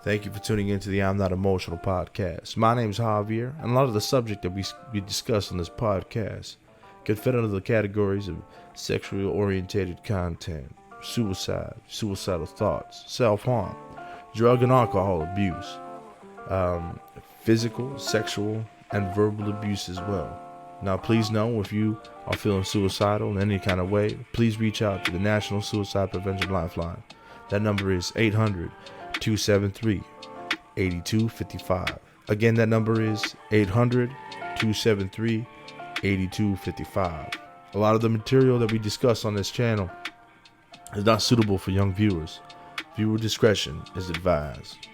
Thank you for tuning into the I'm Not Emotional podcast. My name is Javier, and a lot of the subject that we discuss on this podcast can fit under the categories of sexually orientated content, suicide, suicidal thoughts, self-harm, drug and alcohol abuse, physical, sexual, and verbal abuse as well. Now, please know if you are feeling suicidal in any kind of way, please reach out to the National Suicide Prevention Lifeline. That number is 800-273-8255. Again, that number is 800-273-8255. A lot of the material that we discuss on this channel is not suitable for young viewers. Viewer discretion is advised.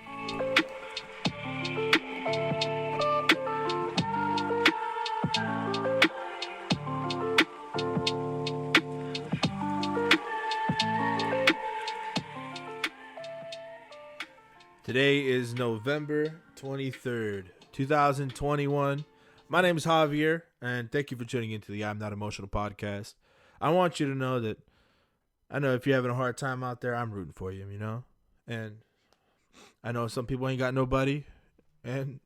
Today is November 23rd, 2021. My name is Javier, and thank you for tuning into the I'm Not Emotional podcast. I want you to know that I know if you're having a hard time out there, I'm rooting for you, you know? And I know some people ain't got nobody, and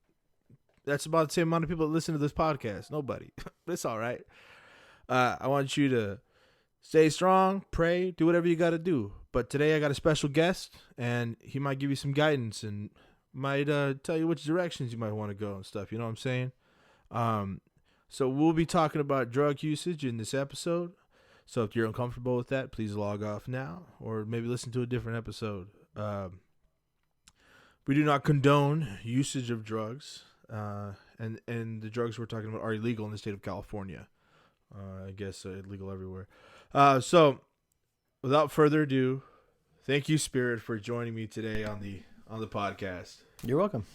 that's about the same amount of people that listen to this podcast. Nobody. It's all right. I want you to stay strong, pray, do whatever you got to do. But today I got a special guest, and he might give you some guidance and might tell you which directions you might want to go and stuff. You know what I'm saying? So we'll be talking about drug usage in this episode. So if you're uncomfortable with that, please log off now or maybe listen to a different episode. We do not condone usage of drugs, and the drugs we're talking about are illegal in the state of California. I guess illegal everywhere. So without further ado, thank you, Spirit, for joining me today on the podcast. You're welcome.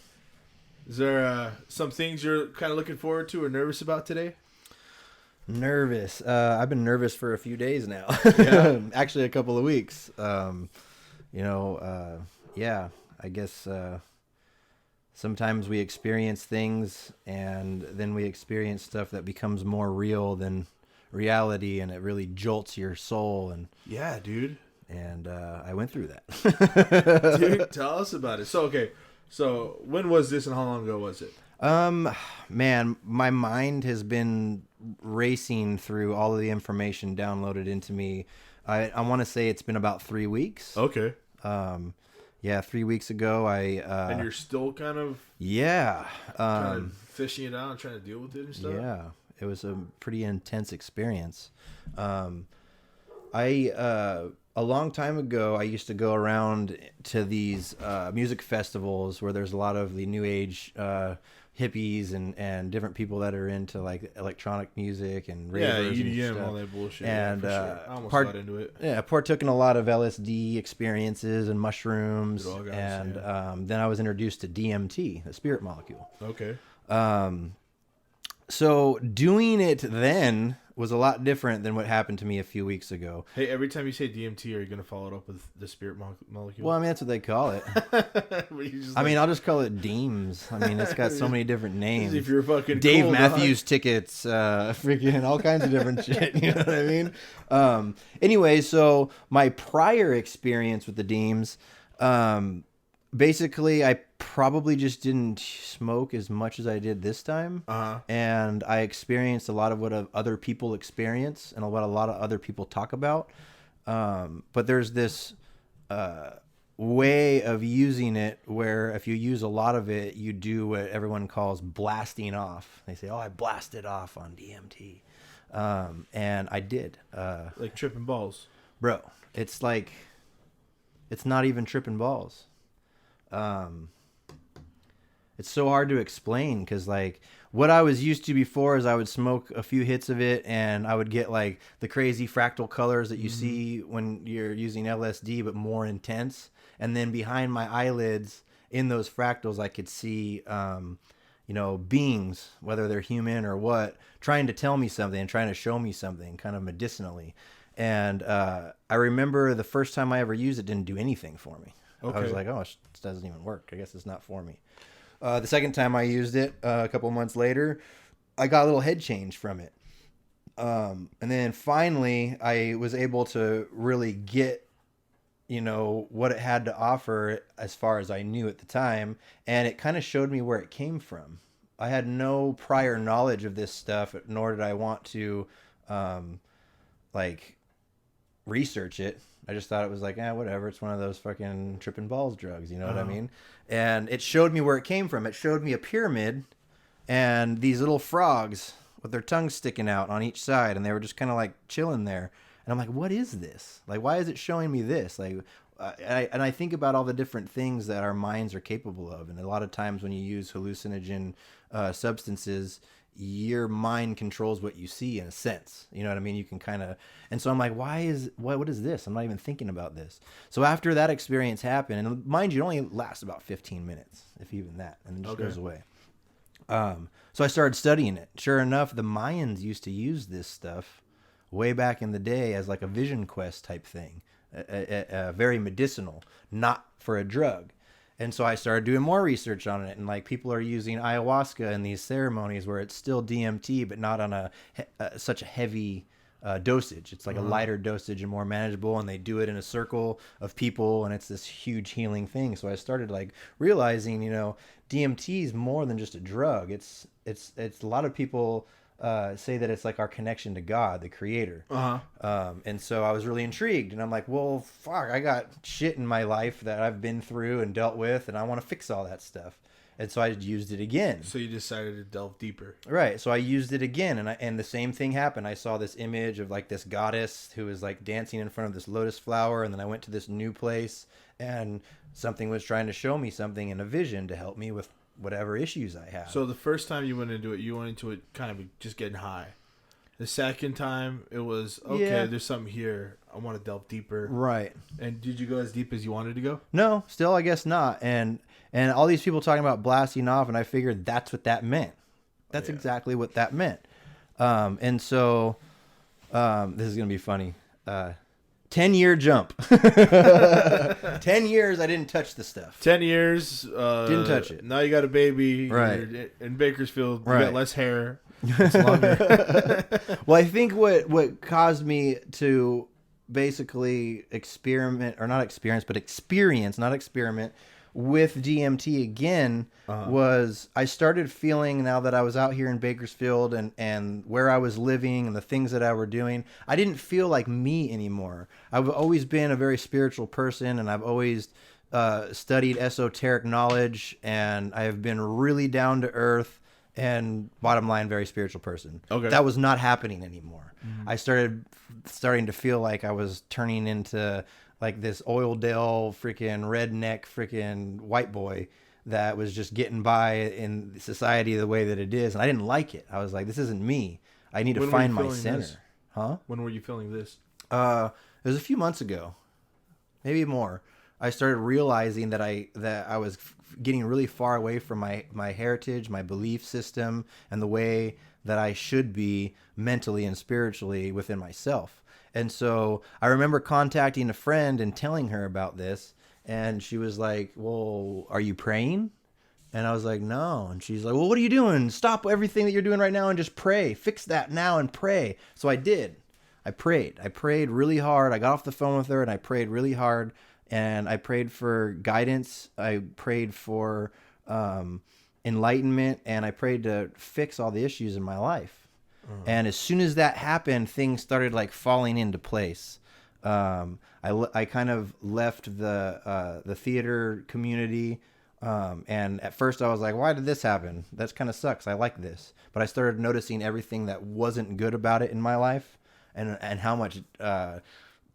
Is there some things you're kind of looking forward to or nervous about today? Nervous. I've been nervous for a few days now. Yeah. Actually, a couple of weeks. Yeah, I guess sometimes we experience things and then we experience stuff that becomes more real than reality, and it really jolts your soul. And yeah, dude. And I went through that. Dude, tell us about it. So when was this and how long ago was it? Man, my mind has been racing through all of the information downloaded into me. I want to say it's been about 3 weeks. Okay. Yeah, 3 weeks ago, and you're still kind of... Yeah. kind of fishing it out and trying to deal with it and stuff? Yeah. It was a pretty intense experience. A long time ago, I used to go around to these music festivals where there's a lot of the new age hippies and different people that are into like electronic music and ravers EDM, and stuff. all that bullshit. And sure. I almost got into it. Yeah, partook in a lot of LSD experiences and mushrooms, and then I was introduced to DMT, the spirit molecule. Okay. So doing it then was a lot different than what happened to me a few weeks ago. Hey, every time you say DMT, are you going to follow it up with the spirit molecule? Well, I mean, that's what they call it. I'll just call it Deems. I mean, it's got so many different names. If you're fucking Dave cool, Matthews tickets, freaking all kinds of different shit. You know what I mean? Anyway, so my prior experience with the Deems, basically, I probably just didn't smoke as much as I did this time. And I experienced a lot of what other people experience and what a lot of other people talk about. But there's this way of using it where if you use a lot of it, you do what everyone calls blasting off. They say, oh, I blasted off on DMT. And I did. Like tripping balls. Bro, it's like, it's not even tripping balls. It's so hard to explain because like what I was used to before is I would smoke a few hits of it and I would get like the crazy fractal colors that you see when you're using LSD, but more intense. And then behind my eyelids in those fractals, I could see, beings, whether they're human or what, trying to tell me something and trying to show me something kind of medicinally. And I remember the first time I ever used it didn't do anything for me. Okay. I was like, oh, it doesn't even work. I guess it's not for me. The second time I used it, a couple months later, I got a little head change from it. And then finally, I was able to really get what it had to offer as far as I knew at the time. And it kind of showed me where it came from. I had no prior knowledge of this stuff, nor did I want to, like, research it. I just thought it was like, whatever. It's one of those fucking tripping balls drugs. You know what I mean? And it showed me where it came from. It showed me a pyramid and these little frogs with their tongues sticking out on each side. And they were just kind of like chilling there. And I'm like, what is this? Like, why is it showing me this? Like, I think about all the different things that our minds are capable of. And a lot of times when you use hallucinogen substances, your mind controls what you see in a sense. You know what I mean? You can kind of, and so I'm like, what is this? I'm not even thinking about this. So after that experience happened, and mind you, it only lasts about 15 minutes, if even that, and then just goes away. So I started studying it. Sure enough, the Mayans used to use this stuff way back in the day as like a vision quest type thing, very medicinal, not for a drug. And so I started doing more research on it, and like people are using ayahuasca in these ceremonies where it's still DMT, but not on such a heavy dosage. It's like a lighter dosage and more manageable, and they do it in a circle of people, and it's this huge healing thing. So I started like realizing, DMT is more than just a drug. It's a lot of people say that it's like our connection to God, the creator. And so I was really intrigued, and I'm like, well, fuck, I got shit in my life that I've been through and dealt with, and I want to fix all that stuff. And so I used it again. So you decided to delve deeper. Right. So I used it again, and the same thing happened. I saw this image of like this goddess who was like dancing in front of this lotus flower, and then I went to this new place, and something was trying to show me something in a vision to help me with whatever issues I have. So the first time you went into it kind of just getting high. The second time, it was, there's something here. I want to delve deeper. Right. And did you go as deep as you wanted to go? No, still I guess not. And all these people talking about blasting off, and I figured that's what that meant. That's exactly what that meant. And so this is going to be funny. 10-year jump. 10 years I didn't touch the stuff. 10 years. Didn't touch it. Now you got a baby. Right. You're in Bakersfield. You right. got less hair. It's longer. Well, I think what caused me to basically experience, not experiment, with DMT again was I started feeling, now that I was out here in Bakersfield and where I was living and the things that I were doing, I didn't feel like me anymore. I've always been a very spiritual person, and I've always studied esoteric knowledge, and I have been really down to earth and, bottom line, very spiritual person. Okay. That was not happening anymore. Mm-hmm. I starting to feel like I was turning into like this Oildale freaking redneck freaking white boy that was just getting by in society the way that it is. And I didn't like it. I was like, this isn't me. I need to find my center. This? Huh? When were you feeling this? It was a few months ago, maybe more. I started realizing that I was getting really far away from my heritage, my belief system, and the way that I should be mentally and spiritually within myself. And so I remember contacting a friend and telling her about this, and she was like, well, are you praying? And I was like, no. And she's like, well, what are you doing? Stop everything that you're doing right now and just pray. Fix that now and pray. So I did. I prayed. I prayed really hard. I got off the phone with her and I prayed really hard. And I prayed for guidance. I prayed for enlightenment. And I prayed to fix all the issues in my life. And as soon as that happened, things started like falling into place. I kind of left the theater community. And at first I was like, why did this happen? That kind of sucks. I like this. But I started noticing everything that wasn't good about it in my life, and how much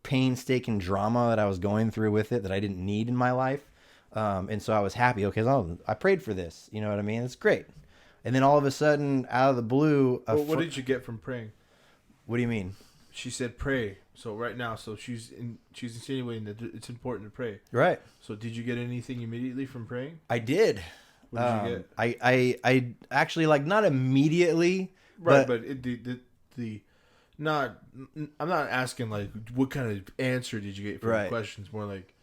painstaking drama that I was going through with it that I didn't need in my life. And so I was happy. Okay, so I prayed for this. You know what I mean? It's great. And then all of a sudden, out of the blue... what did you get from praying? What do you mean? She said pray. So right now, she's insinuating that it's important to pray. Right. So did you get anything immediately from praying? I did. What did you get? I actually, like, not immediately. Right, but I'm not asking, like, what kind of answer did you get from the questions. More like,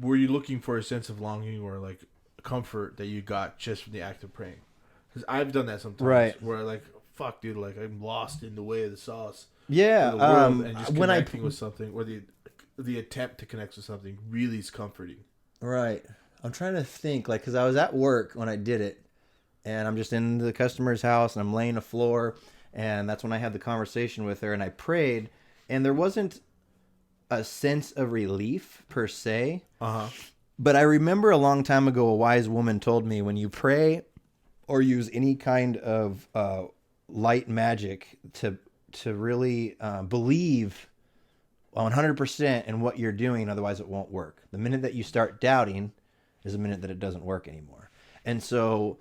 were you looking for a sense of longing or, like, comfort that you got just from the act of praying? Because I've done that sometimes. Right. Where, like, fuck, dude, like, I'm lost in the way of the sauce. Yeah. The world, and just connecting with something, or the attempt to connect with something really is comforting. Right. I'm trying to think, like, because I was at work when I did it, and I'm just in the customer's house, and I'm laying the floor, and that's when I had the conversation with her, and I prayed, and there wasn't a sense of relief per se. But I remember a long time ago, a wise woman told me when you pray or use any kind of light magic to really believe 100% in what you're doing, otherwise it won't work. The minute that you start doubting is the minute that it doesn't work anymore. And so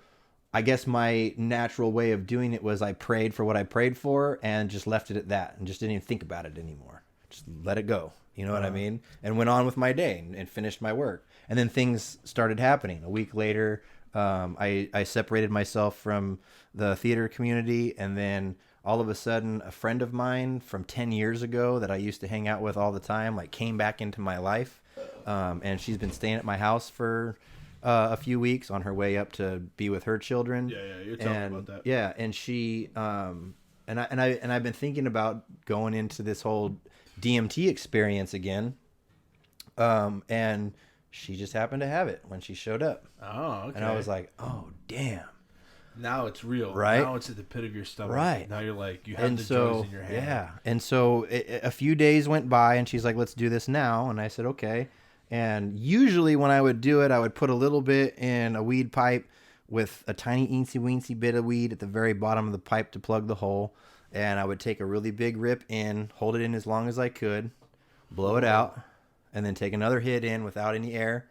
I guess my natural way of doing it was I prayed for what I prayed for and just left it at that and just didn't even think about it anymore. Just let it go. You know what I mean? And went on with my day and finished my work. And then things started happening. A week later, I separated myself from the theater community, and then all of a sudden a friend of mine from 10 years ago that I used to hang out with all the time like came back into my life, and she's been staying at my house for a few weeks on her way up to be with her children. You're telling me about that. Yeah, and she and I've been thinking about going into this whole DMT experience again, and she just happened to have it when she showed up. Oh, okay. And I was like, oh, damn. Now it's real. Right. Now it's at the pit of your stomach. Right. Now you're like, you have the joys in your hand. Yeah. And so a few days went by, and she's like, let's do this now. And I said, okay. And usually when I would do it, I would put a little bit in a weed pipe with a tiny eensy-weensy bit of weed at the very bottom of the pipe to plug the hole. And I would take a really big rip in, hold it in as long as I could, blow it out, and then take another hit in without any air,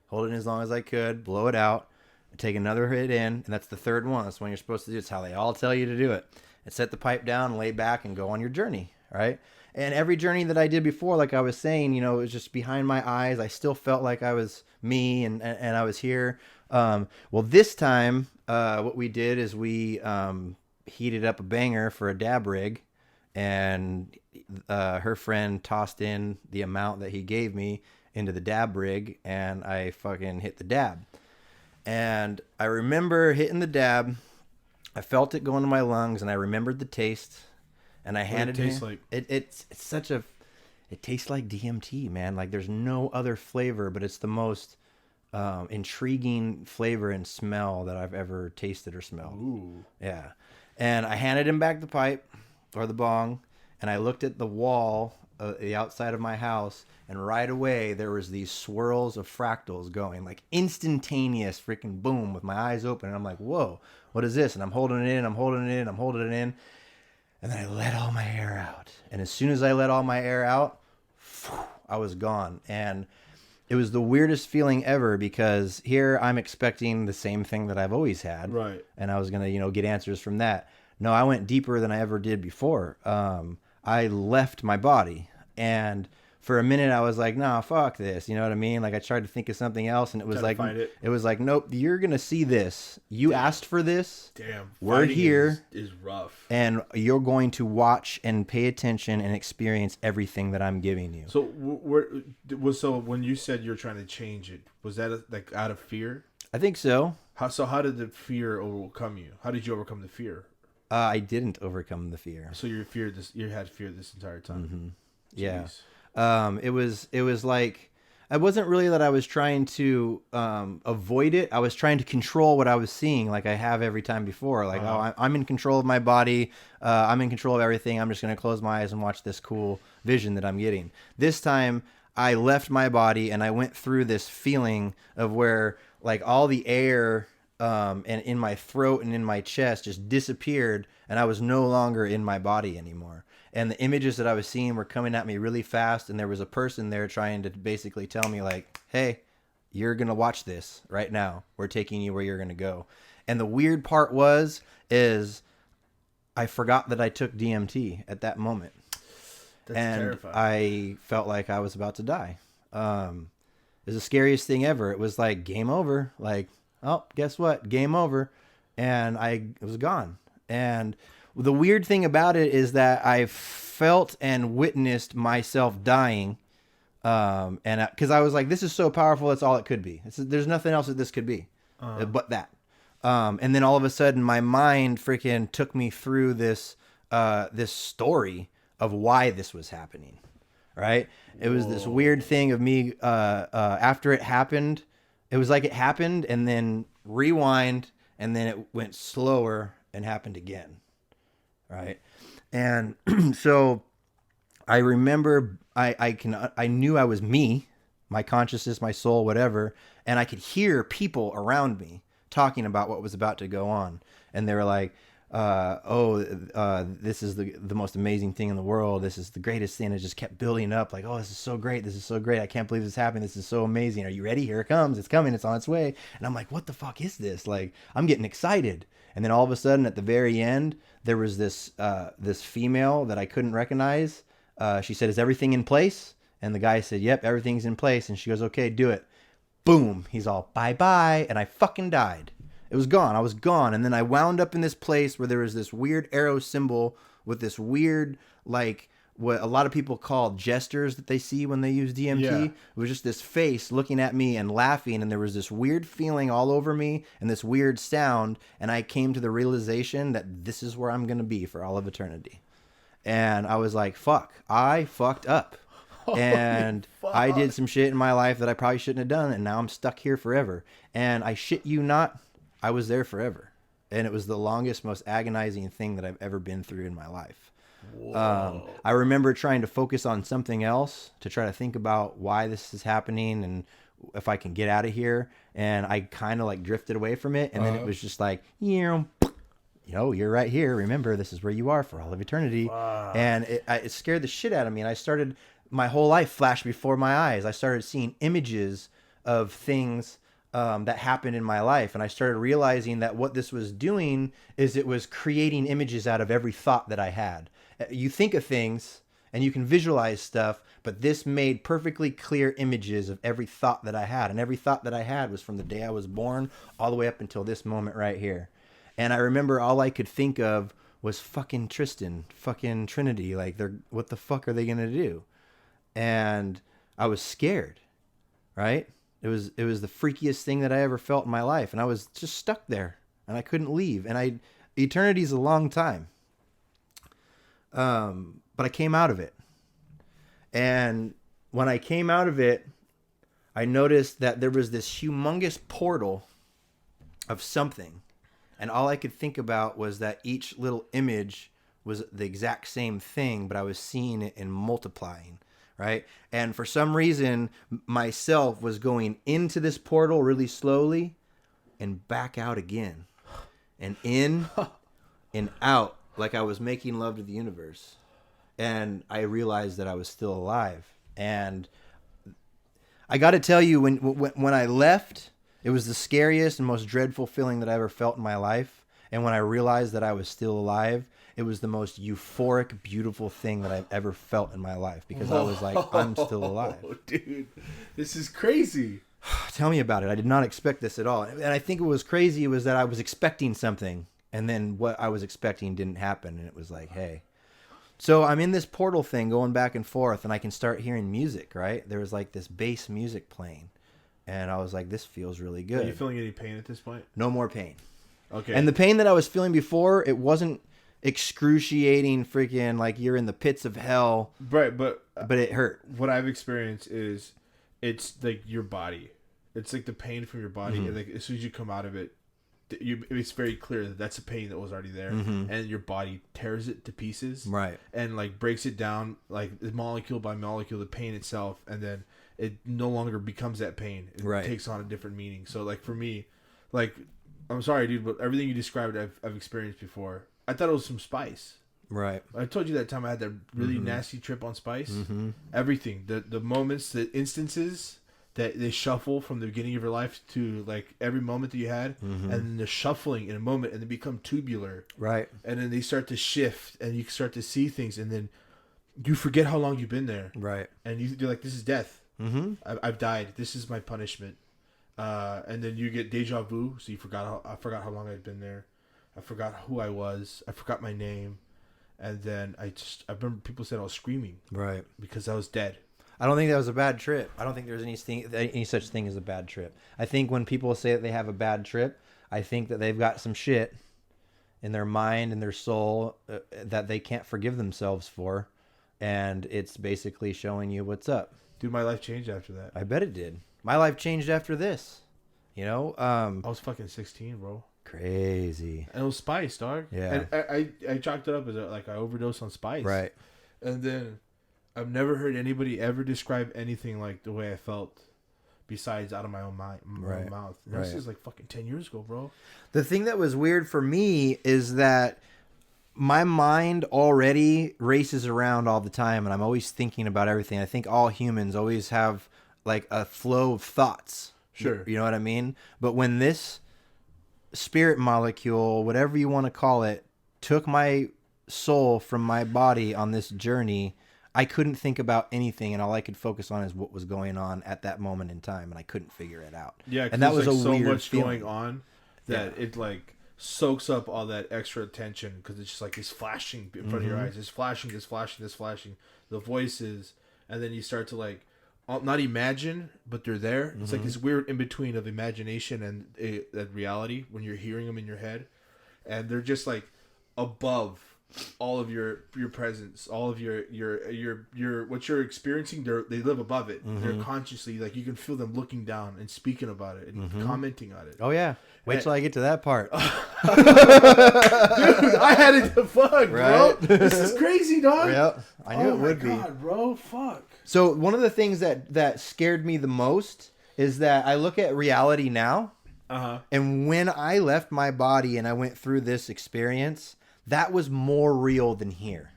hold it in as long as I could, blow it out, and take another hit in, and that's the third one. That's when you're supposed to do it. It's how they all tell you to do it. And set the pipe down, lay back, and go on your journey, right? And every journey that I did before, like I was saying, you know, it was just behind my eyes. I still felt like I was me and I was here. Well, this time, what we did is we heated up a banger for a dab rig, and her friend tossed in the amount that he gave me into the dab rig, and I fucking hit the dab. And I remember hitting the dab. I felt it go into my lungs, and I remembered the taste. And I handed it. Like? It's such a. It tastes like DMT, man. Like there's no other flavor, but it's the most intriguing flavor and smell that I've ever tasted or smelled. Ooh. Yeah. And I handed him back the pipe or the bong, and I looked at the wall, the outside of my house, and right away there was these swirls of fractals going, like instantaneous freaking boom with my eyes open. And I'm like, whoa, what is this? And I'm holding it in, I'm holding it in, I'm holding it in. And then I let all my air out. And as soon as I let all my air out, I was gone. And it was the weirdest feeling ever, because here I'm expecting the same thing that I've always had. Right. And I was going to, you know, get answers from that. No, I went deeper than I ever did before. I left my body. And for a minute I was like, nah, fuck this. You know what I mean? Like I tried to think of something else, and it was like, it was like, nope, you're going to see this. You asked for this. Damn. We're here. Is rough. And you're going to watch and pay attention and experience everything that I'm giving you. So so when you said you're trying to change it, was that like out of fear? I think so. How did the fear overcome you? How did you overcome the fear? I didn't overcome the fear. So you had fear this entire time. Mm-hmm. Yeah. It was like, it wasn't really that I was trying to avoid it. I was trying to control what I was seeing, like I have every time before. Like, I'm in control of my body. I'm in control of everything. I'm just going to close my eyes and watch this cool vision that I'm getting. This time, I left my body and I went through this feeling of where, like, all the air and in my throat and in my chest just disappeared, and I was no longer in my body anymore. And the images that I was seeing were coming at me really fast, and there was a person there trying to basically tell me, like, hey, you're going to watch this right now. We're taking you where you're going to go. And the weird part is I forgot that I took DMT at that moment. That's and terrifying. I felt like I was about to die. It was the scariest thing ever. It was like, game over. Like, oh, guess what? Game over. And it was gone. And the weird thing about it is that I felt and witnessed myself dying. And because I was like, this is so powerful, that's all it could be. There's nothing else that this could be but that. And then all of a sudden, my mind freaking took me through this story of why this was happening. right? It was this weird thing of me, after it happened, it was like it happened and then rewind and then it went slower and happened again, right? And so I remember I knew I was me, my consciousness, my soul, whatever, and I could hear people around me talking about what was about to go on, and they were like, this is the most amazing thing in the world. This is the greatest thing. It just kept building up. Like, oh, this is so great. This is so great. I can't believe this is happening. This is so amazing. Are you ready? Here it comes. It's coming. It's on its way. And I'm like, what the fuck is this? Like, I'm getting excited. And then all of a sudden, at the very end, there was this female that I couldn't recognize. She said, "Is everything in place?" And the guy said, "Yep, everything's in place." And she goes, "Okay, do it." Boom. He's all, "Bye bye," and I fucking died. It was gone. I was gone. And then I wound up in this place where there was this weird arrow symbol with this weird, like, what a lot of people call gestures that they see when they use DMT. Yeah. It was just this face looking at me and laughing, and there was this weird feeling all over me and this weird sound, and I came to the realization that this is where I'm going to be for all of eternity. And I was like, fuck, I fucked up. And I did some shit in my life that I probably shouldn't have done, and now I'm stuck here forever. And I shit you not, I was there forever. And it was the longest, most agonizing thing that I've ever been through in my life. I remember trying to focus on something else to try to think about why this is happening and if I can get out of here. And I kind of like drifted away from it. And then it was just like, you're right here. Remember, this is where you are for all of eternity. And it scared the shit out of me. And I started, my whole life flashed before my eyes. I started seeing images of things that happened in my life. And I started realizing that what this was doing is it was creating images out of every thought that I had. You think of things and you can visualize stuff, but this made perfectly clear images of every thought that I had. And every thought that I had was from the day I was born all the way up until this moment right here. And I remember all I could think of was fucking Tristan, fucking Trinity. Like, what the fuck are they going to do? And I was scared, right? It was the freakiest thing that I ever felt in my life. And I was just stuck there and I couldn't leave. And eternity's a long time. But I came out of it. And when I came out of it, I noticed that there was this humongous portal of something. And all I could think about was that each little image was the exact same thing, but I was seeing it in multiplying, right? And for some reason, myself was going into this portal really slowly and back out again. And in and out, like I was making love to the universe. And I realized that I was still alive. And I got to tell you, when I left, it was the scariest and most dreadful feeling that I ever felt in my life. And when I realized that I was still alive, it was the most euphoric, beautiful thing that I've ever felt in my life. Because I was like, I'm still alive. Dude, this is crazy. Tell me about it. I did not expect this at all. And I think what was crazy was that I was expecting something. And then what I was expecting didn't happen. And it was like, hey. So I'm in this portal thing going back and forth. And I can start hearing music, right? There was like this bass music playing. And I was like, this feels really good. Are you feeling any pain at this point? No more pain. Okay. And the pain that I was feeling before, it wasn't excruciating freaking like you're in the pits of hell. Right, but it hurt. What I've experienced is it's like your body. It's like the pain from your body. Mm-hmm. And like as soon as you come out of it, it's very clear that that's a pain that was already there. Mm-hmm. And your body tears it to pieces. Right. And like breaks it down like molecule by molecule, the pain itself. And then it no longer becomes that pain. It takes on a different meaning. So like for me, like, I'm sorry, dude, but everything you described, I've experienced before. I thought it was some spice. Right. I told you that time I had that really nasty trip on spice. Mm-hmm. Everything, the moments, the instances that they shuffle from the beginning of your life to like every moment that you had, and then the shuffling in a moment, and they become tubular. Right. And then they start to shift, and you start to see things, and then you forget how long you've been there. Right. And you're like, this is death. Mm-hmm. I've died. This is my punishment. And then you get deja vu, so I forgot how long I'd been there. I forgot who I was. I forgot my name. And then I remember people said I was screaming. Right. Because I was dead. I don't think that was a bad trip. I don't think there's any such thing as a bad trip. I think when people say that they have a bad trip, I think that they've got some shit in their mind and their soul that they can't forgive themselves for. and it's basically showing you what's up. Dude, my life changed after that. I bet it did. My life changed after this. You know, I was fucking 16, bro. crazy. And it was spice, dog. Yeah. And I chalked it up as like I overdosed on spice. Right. And then I've never heard anybody ever describe anything like the way I felt besides out of my own mind, my own mouth. And this is like fucking 10 years ago, bro. The thing that was weird for me is that my mind already races around all the time, and I'm always thinking about everything. I think all humans always have like a flow of thoughts. Sure. You know what I mean? But when this spirit molecule, whatever you want to call it, took my soul from my body on this journey, I couldn't think about anything, and all I could focus on is what was going on at that moment in time, and I couldn't figure it out. Yeah, and that was like a so weird much feeling. going on that it like soaks up all that extra attention because it's just like it's flashing in front of your eyes. It's flashing, this flashing, this flashing. The voices, and then you start to like not imagine, but they're there. It's like this weird in between of imagination and that reality when you're hearing them in your head, and they're just like above all of your presence, all of your what you're experiencing. They live above it. They're consciously like you can feel them looking down and speaking about it and commenting on it. Oh yeah, wait till I get to that part. Dude, I had it to fuck, bro. Right? This is crazy, dog. Yeah, I knew it would be. Bro, fuck. So one of the things that scared me the most is that I look at reality now, and when I left my body and I went through this experience, that was more real than here.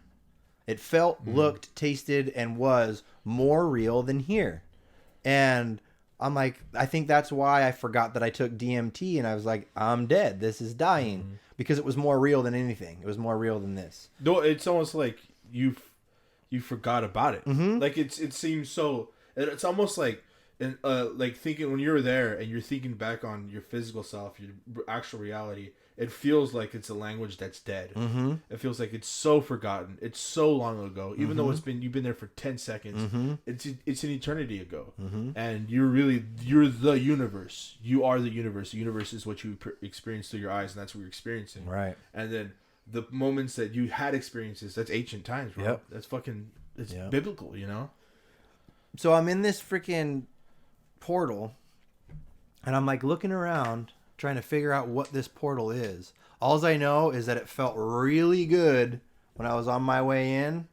It felt, looked, tasted, and was more real than here. And I'm like, I think that's why I forgot that I took DMT, and I was like, I'm dead. This is dying. Because it was more real than anything. It was more real than this. No, it's almost like you forgot about it. Like it seems so. It's almost like like thinking when you're there and you're thinking back on your physical self, your actual reality. It feels like it's a language that's dead. It feels like it's so forgotten. It's so long ago, even though you've been there for 10 seconds. It's an eternity ago, and you're the universe. You are the universe. The universe is what you experience through your eyes, and that's what you're experiencing. Right. And then the moments that you had experiences, that's ancient times, bro. Yep. That's fucking. It's biblical, you know. So I'm in this freaking portal, and I'm like looking around, trying to figure out what this portal is. All I know is that it felt really good when I was on my way in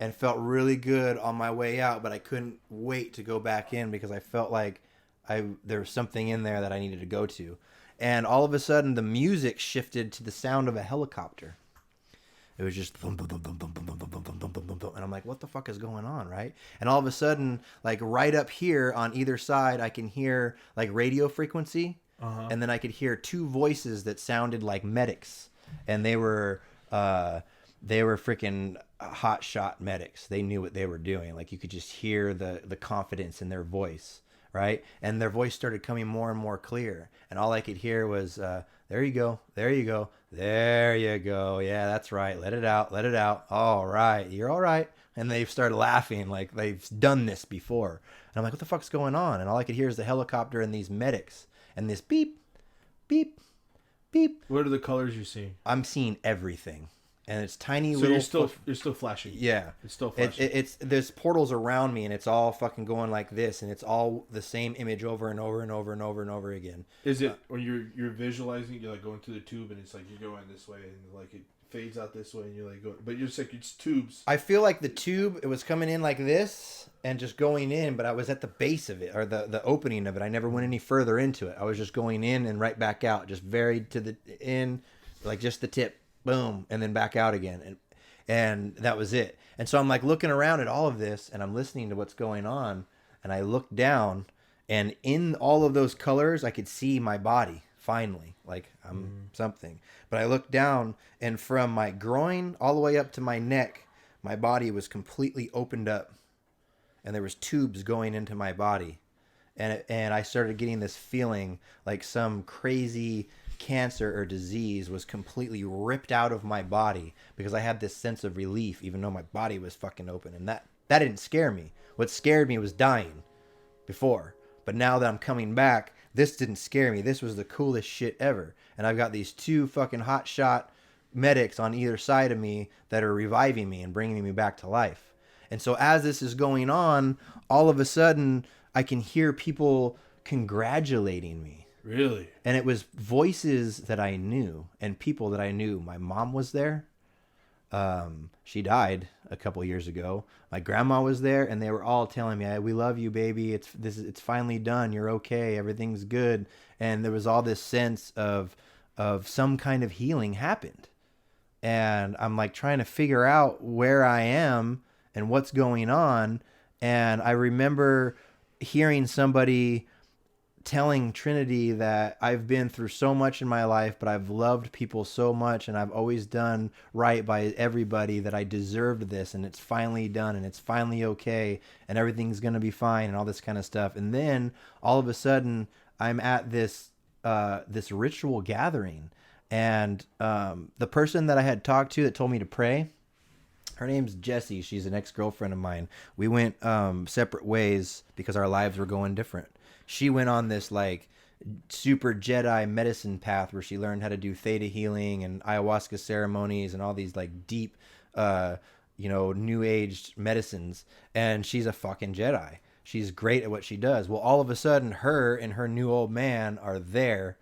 and felt really good on my way out, but I couldn't wait to go back in because I felt like there was something in there that I needed to go to. And all of a sudden the music shifted to the sound of a helicopter. It was just thump, thump, thump, thump, thump, thump, thump, thump, thump, thump, thump. And I'm like, what the fuck is going on, right? And all of a sudden, like right up here on either side, I can hear like radio frequency. And then I could hear two voices that sounded like medics, and they were freaking hot shot medics. They knew what they were doing. Like you could just hear the confidence in their voice, right? And their voice started coming more and more clear, and all I could hear was, "There you go, there you go, there you go. Yeah, that's right. Let it out, let it out. All right, you're all right." And they started laughing like they've done this before. And I'm like, "What the fuck's going on?" And all I could hear is the helicopter and these medics. And this beep, beep, beep. What are the colors you see? I'm seeing everything, and it's tiny so little. You're still flashing. Yeah, it's still flashing. It's there's portals around me, and it's all fucking going like this, and it's all the same image over and over and over and over and over again. Is it when you're visualizing? You're like going through the tube, and it's like you're going this way, and like it fades out this way, and you're like going, but you're just like it's tubes. I feel like the tube, it was coming in like this and just going in, but I was at the base of it or the opening of it. I never went any further into it. I was just going in and right back out, just very to the in, like just the tip, boom, and then back out again, and that was it. And so I'm like looking around at all of this, and I'm listening to what's going on, and I look down, and in all of those colors, I could see my body finally, like I'm something. But I looked down, and from my groin all the way up to my neck, my body was completely opened up. And there was tubes going into my body. And I started getting this feeling like some crazy cancer or disease was completely ripped out of my body because I had this sense of relief even though my body was fucking open. And that didn't scare me. What scared me was dying before. But now that I'm coming back, this didn't scare me. This was the coolest shit ever. And I've got these two fucking hot shot medics on either side of me that are reviving me and bringing me back to life. And so as this is going on, all of a sudden I can hear people congratulating me. Really? And it was voices that I knew and people that I knew. My mom was there. She died a couple years ago. My grandma was there, and they were all telling me, "We love you, baby. It's finally done. You're okay. Everything's good." And there was all this sense of some kind of healing happened. And I'm like trying to figure out where I am and what's going on. And I remember hearing somebody telling Trinity that I've been through so much in my life, but I've loved people so much, and I've always done right by everybody, that I deserved this, and it's finally done, and it's finally okay, and everything's going to be fine, and all this kind of stuff. And then all of a sudden I'm at this ritual gathering, and the person that I had talked to that told me to pray, her name's Jessie. She's an ex-girlfriend of mine. We went separate ways because our lives were going different. She went on this like super Jedi medicine path where she learned how to do theta healing and ayahuasca ceremonies and all these like deep, new age medicines. And she's a fucking Jedi. She's great at what she does. Well, all of a sudden, her and her new old man are there,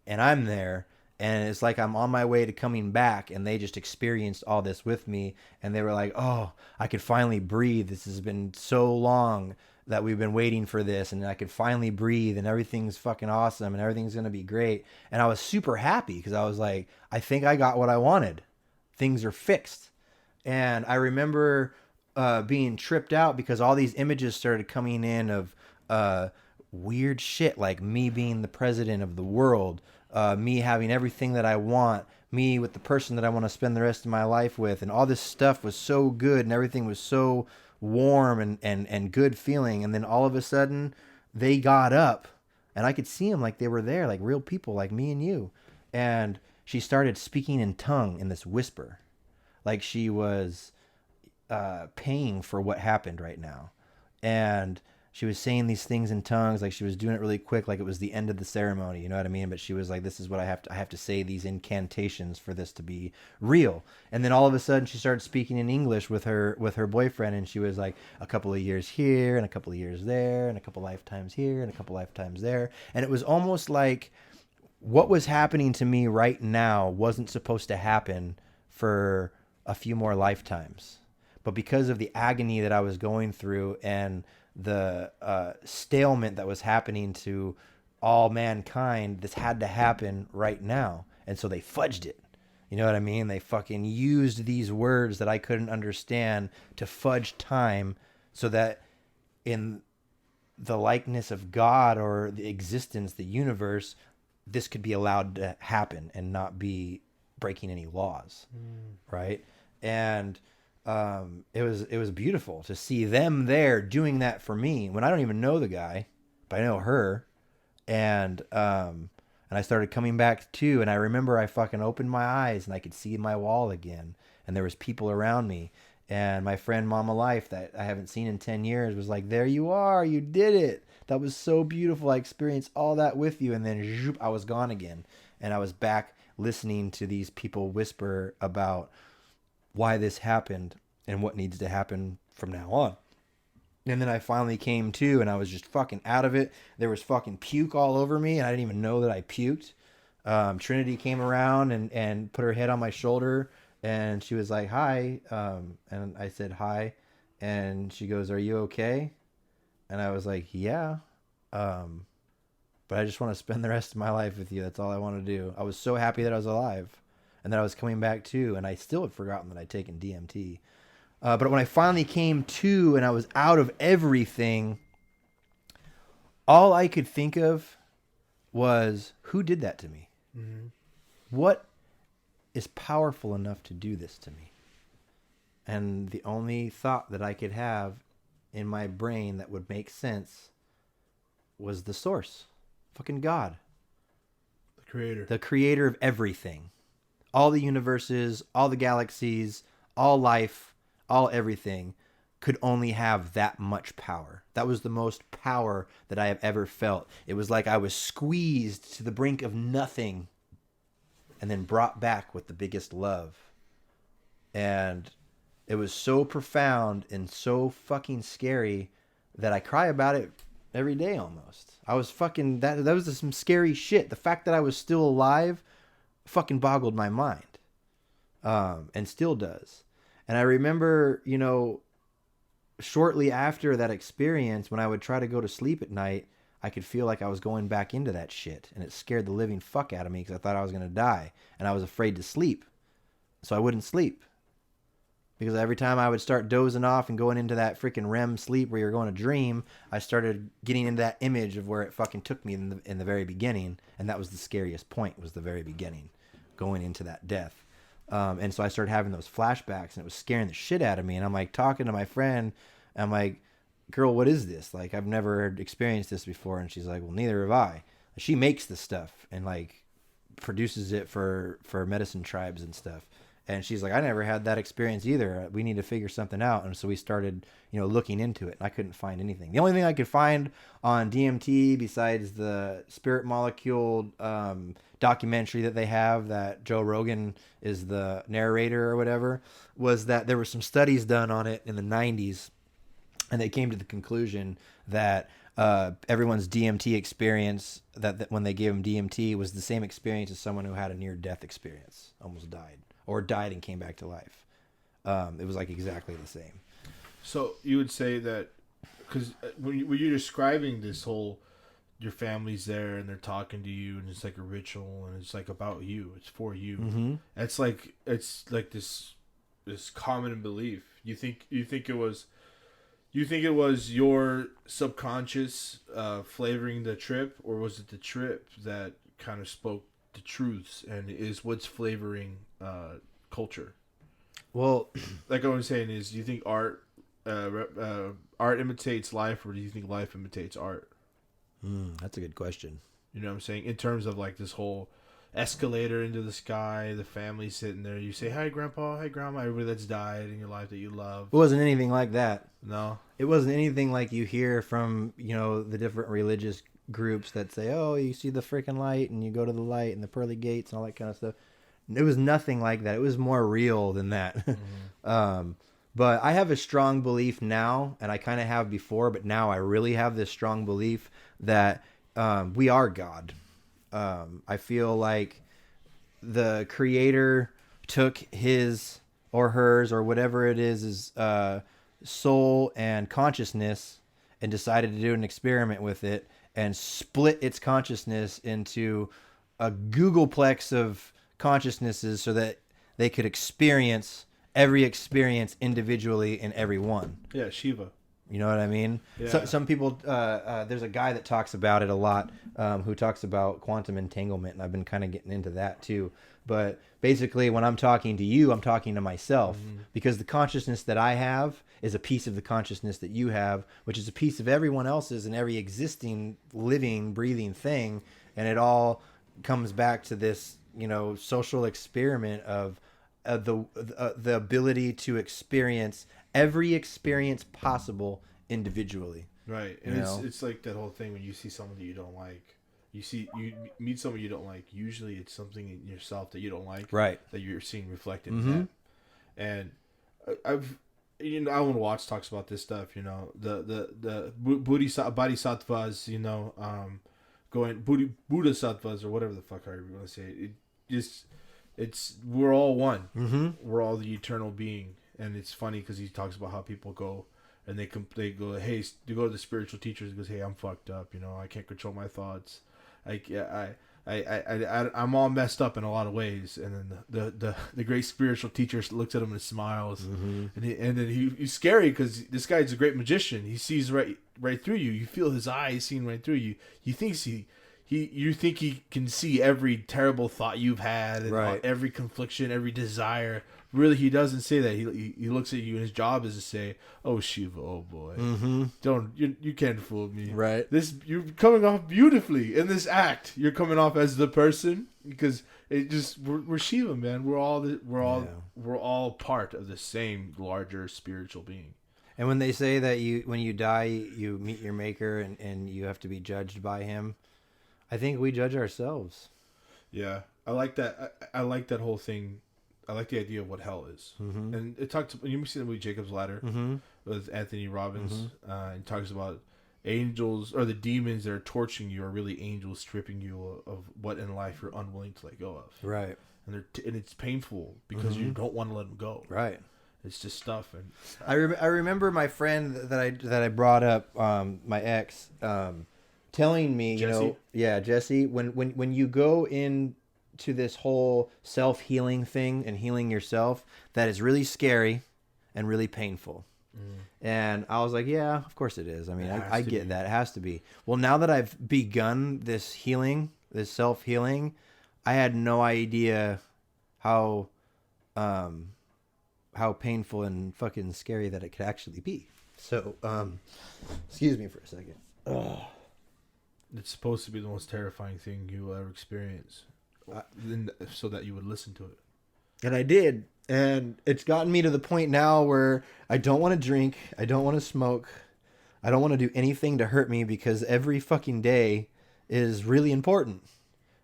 and I'm there. And it's like I'm on my way to coming back, and they just experienced all this with me. And they were like, "Oh, I could finally breathe. This has been so long that we've been waiting for this, and I could finally breathe, and everything's fucking awesome, and everything's going to be great." And I was super happy because I was like, I think I got what I wanted. Things are fixed. And I remember being tripped out because all these images started coming in of weird shit, like me being the president of the world, me having everything that I want, me with the person that I want to spend the rest of my life with. And all this stuff was so good, and everything was so warm and good feeling. And then all of a sudden they got up, and I could see them like they were there, like real people like me and you. And she started speaking in tongue in this whisper, like she was paying for what happened right now. And she was saying these things in tongues, like she was doing it really quick, like it was the end of the ceremony, you know what I mean? But she was like, "This is what I have to say these incantations for this to be real." And then all of a sudden she started speaking in English with her boyfriend, and she was like, "A couple of years here, and a couple of years there, and a couple lifetimes here, and a couple lifetimes there." And it was almost like what was happening to me right now wasn't supposed to happen for a few more lifetimes. But because of the agony that I was going through and the stalemate that was happening to all mankind, this had to happen right now. And so they fudged it. You know what I mean? They fucking used these words that I couldn't understand to fudge time so that in the likeness of God or the existence, the universe, this could be allowed to happen and not be breaking any laws. Right? And it was beautiful to see them there doing that for me when I don't even know the guy, but I know her. And I started coming back too. And I remember I fucking opened my eyes and I could see my wall again, and there was people around me. And my friend Mama Life that I haven't seen in 10 years was like, "There you are, you did it. That was so beautiful. I experienced all that with you." And then zoop, I was gone again. And I was back listening to these people whisper about why this happened and what needs to happen from now on. And then I finally came to, and I was just fucking out of it. There was fucking puke all over me, and I didn't even know that I puked. Trinity came around and put her head on my shoulder, and she was like, "Hi." And I said, "Hi." And she goes, "Are you okay?" And I was like, "Yeah. But I just want to spend the rest of my life with you. That's all I want to do." I was so happy that I was alive and that I was coming back too. And I still had forgotten that I'd taken DMT. But when I finally came to and I was out of everything, all I could think of was, who did that to me? Mm-hmm. What is powerful enough to do this to me? And the only thought that I could have in my brain that would make sense was the source. Fucking God. The creator. The creator of everything. All the universes, all the galaxies, all life, all everything could only have that much power. That was the most power that I have ever felt. It was like I was squeezed to the brink of nothing and then brought back with the biggest love. And It was so profound and so fucking scary that I cry about it every day almost. I was fucking that was some scary shit. The fact that I was still alive fucking boggled my mind. And still does. And I remember, shortly after that experience, when I would try to go to sleep at night, I could feel like I was going back into that shit, and it scared the living fuck out of me because I thought I was going to die, and I was afraid to sleep. So I wouldn't sleep. Because every time I would start dozing off and going into that freaking REM sleep where you're going to dream, I started getting into that image of where it fucking took me in the very beginning, and that was the scariest point, was the very beginning, going into that death. And so I started having those flashbacks, and it was scaring the shit out of me. And I'm like talking to my friend, and I'm like, girl, what is this? Like, I've never experienced this before. And she's like, well, neither have I. She makes this stuff and like produces it for medicine tribes and stuff. And she's like, I never had that experience either. We need to figure something out. And so we started, looking into it, and I couldn't find anything. The only thing I could find on DMT, besides the Spirit Molecule documentary that they have, that Joe Rogan is the narrator or whatever, was that there were some studies done on it in the 90s, and they came to the conclusion that everyone's DMT experience, that when they gave them DMT, was the same experience as someone who had a near-death experience, almost died, or died and came back to life. It was like exactly the same. So you would say that, because when you're describing this whole, your family's there and they're talking to you and it's like a ritual and it's like about you, it's for you. Mm-hmm. It's like this common belief. You think it was your subconscious flavoring the trip, or was it the trip that kind of spoke the truths and is what's flavoring culture? Well, like I was saying, is, do you think art imitates life, or do you think life imitates art? That's a good question. You know what I'm saying? In terms of like this whole escalator into the sky, the family sitting there, you say, hi grandpa, hi grandma, everybody that's died in your life that you love. It wasn't anything like that. No, it wasn't anything like you hear from, the different religious groups that say, oh, you see the freaking light and you go to the light and the pearly gates and all that kind of stuff. It was nothing like that. It was more real than that. Mm-hmm. But I have a strong belief now, and I kind of have before, but now I really have this strong belief that we are God. I feel like the creator took his or hers or whatever it is soul and consciousness and decided to do an experiment with it and split its consciousness into a Googleplex of consciousnesses so that they could experience every experience individually in every one. Yeah, Shiva. You know what I mean? Yeah. So, some people, there's a guy that talks about it a lot, who talks about quantum entanglement, and I've been kind of getting into that too. But basically, when I'm talking to you, I'm talking to myself, because the consciousness that I have is a piece of the consciousness that you have, which is a piece of everyone else's and every existing, living, breathing thing, and it all comes back to this, social experiment of the ability to experience every experience possible individually. Right. And it's like that whole thing when you see someone that you don't like. You meet someone you don't like. Usually it's something in yourself that you don't like. Right. That you're seeing reflected in that. And Alan Watts talks about this stuff, the bodhisattvas, bodhisattvas or whatever the fuck I want to say. We're all one. Mm-hmm. We're all the eternal being. And it's funny because he talks about how people go and they go, hey, you go to the spiritual teachers and goes, hey, I'm fucked up. I can't control my thoughts. I'm all messed up in a lot of ways. And then the great spiritual teacher looks at him and smiles. Mm-hmm. And then he's scary because this guy's a great magician. He sees right through you. You feel his eyes seeing right through you. He thinks you think he can see every terrible thought you've had and right. Every confliction, every desire. Really, he doesn't say that. He looks at you, and his job is to say, "Oh Shiva, oh boy, you can't fool me." Right. You're coming off beautifully in this act. You're coming off as the person because we're Shiva, man. We're all part of the same larger spiritual being. And when they say that when you die, you meet your maker and you have to be judged by him, I think we judge ourselves. Yeah, I like that. I like that whole thing. I like the idea of what hell is. Mm-hmm. And it talks. You see the movie Jacob's Ladder Mm-hmm. with Anthony Robbins, Mm-hmm. and talks about angels or the demons that are torturing you are really angels stripping you of what in life you're unwilling to let go of. Right. And and it's painful because you don't want to let them go. Right. It's just stuff. And I remember my friend that I brought up, my ex, telling me, Jesse? Jesse, when you go into this whole self-healing thing and healing yourself, that is really scary and really painful. And I was like, yeah, of course it is. I mean, I get that. It has to be. Well, now that I've begun this healing, this self-healing, I had no idea how painful and fucking scary that it could actually be. So, excuse me for a second. Ugh. it's supposed to be the most terrifying thing you will ever experience, so that you would listen to it. And I did. And it's gotten me to the point now where I don't want to drink. I don't want to smoke. I don't want to do anything to hurt me because every fucking day is really important.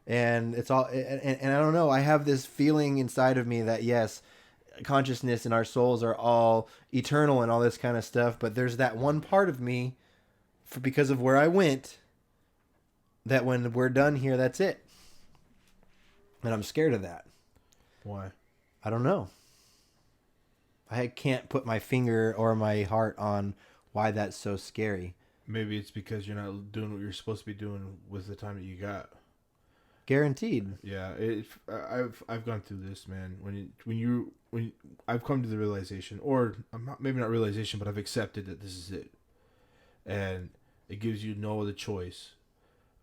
And it's all, and I don't know. I have this feeling inside of me that yes, consciousness and our souls are all eternal and all this kind of stuff. But there's that one part of me, because of where I went, that when we're done here, that's it. And I'm scared of that. Why? I don't know. I can't put my finger or my heart on why that's so scary. Maybe it's because you're not doing what you're supposed to be doing with the time that you got. Guaranteed. Yeah, I've gone through this, man. When I've come to the realization, or maybe not realization, but I've accepted that this is it, and it gives you no other choice,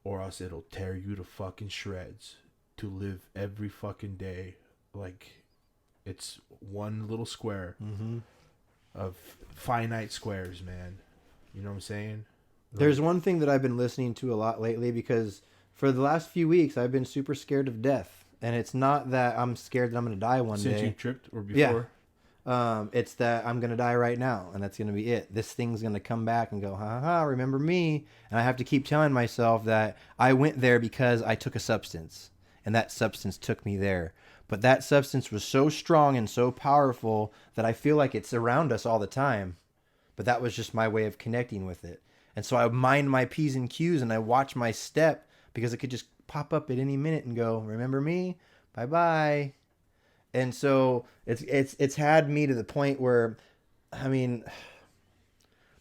or else it'll tear you to fucking shreds to live every fucking day like it's one little square of finite squares, man. You know what I'm saying? There's one thing that I've been listening to a lot lately because for the last few weeks I've been super scared of death. And it's not that I'm scared that I'm going to die one day. Since you tripped or before? Yeah. It's that I'm going to die right now and that's going to be it. This thing's going to come back and go, ha ha ha, remember me? And I have to keep telling myself that I went there because I took a substance and that substance took me there. But that substance was so strong and so powerful that I feel like it's around us all the time. But that was just my way of connecting with it. And so I mind my P's and Q's and I watch my step because it could just pop up at any minute and go, remember me? Bye-bye. And so it's had me to the point where, I mean,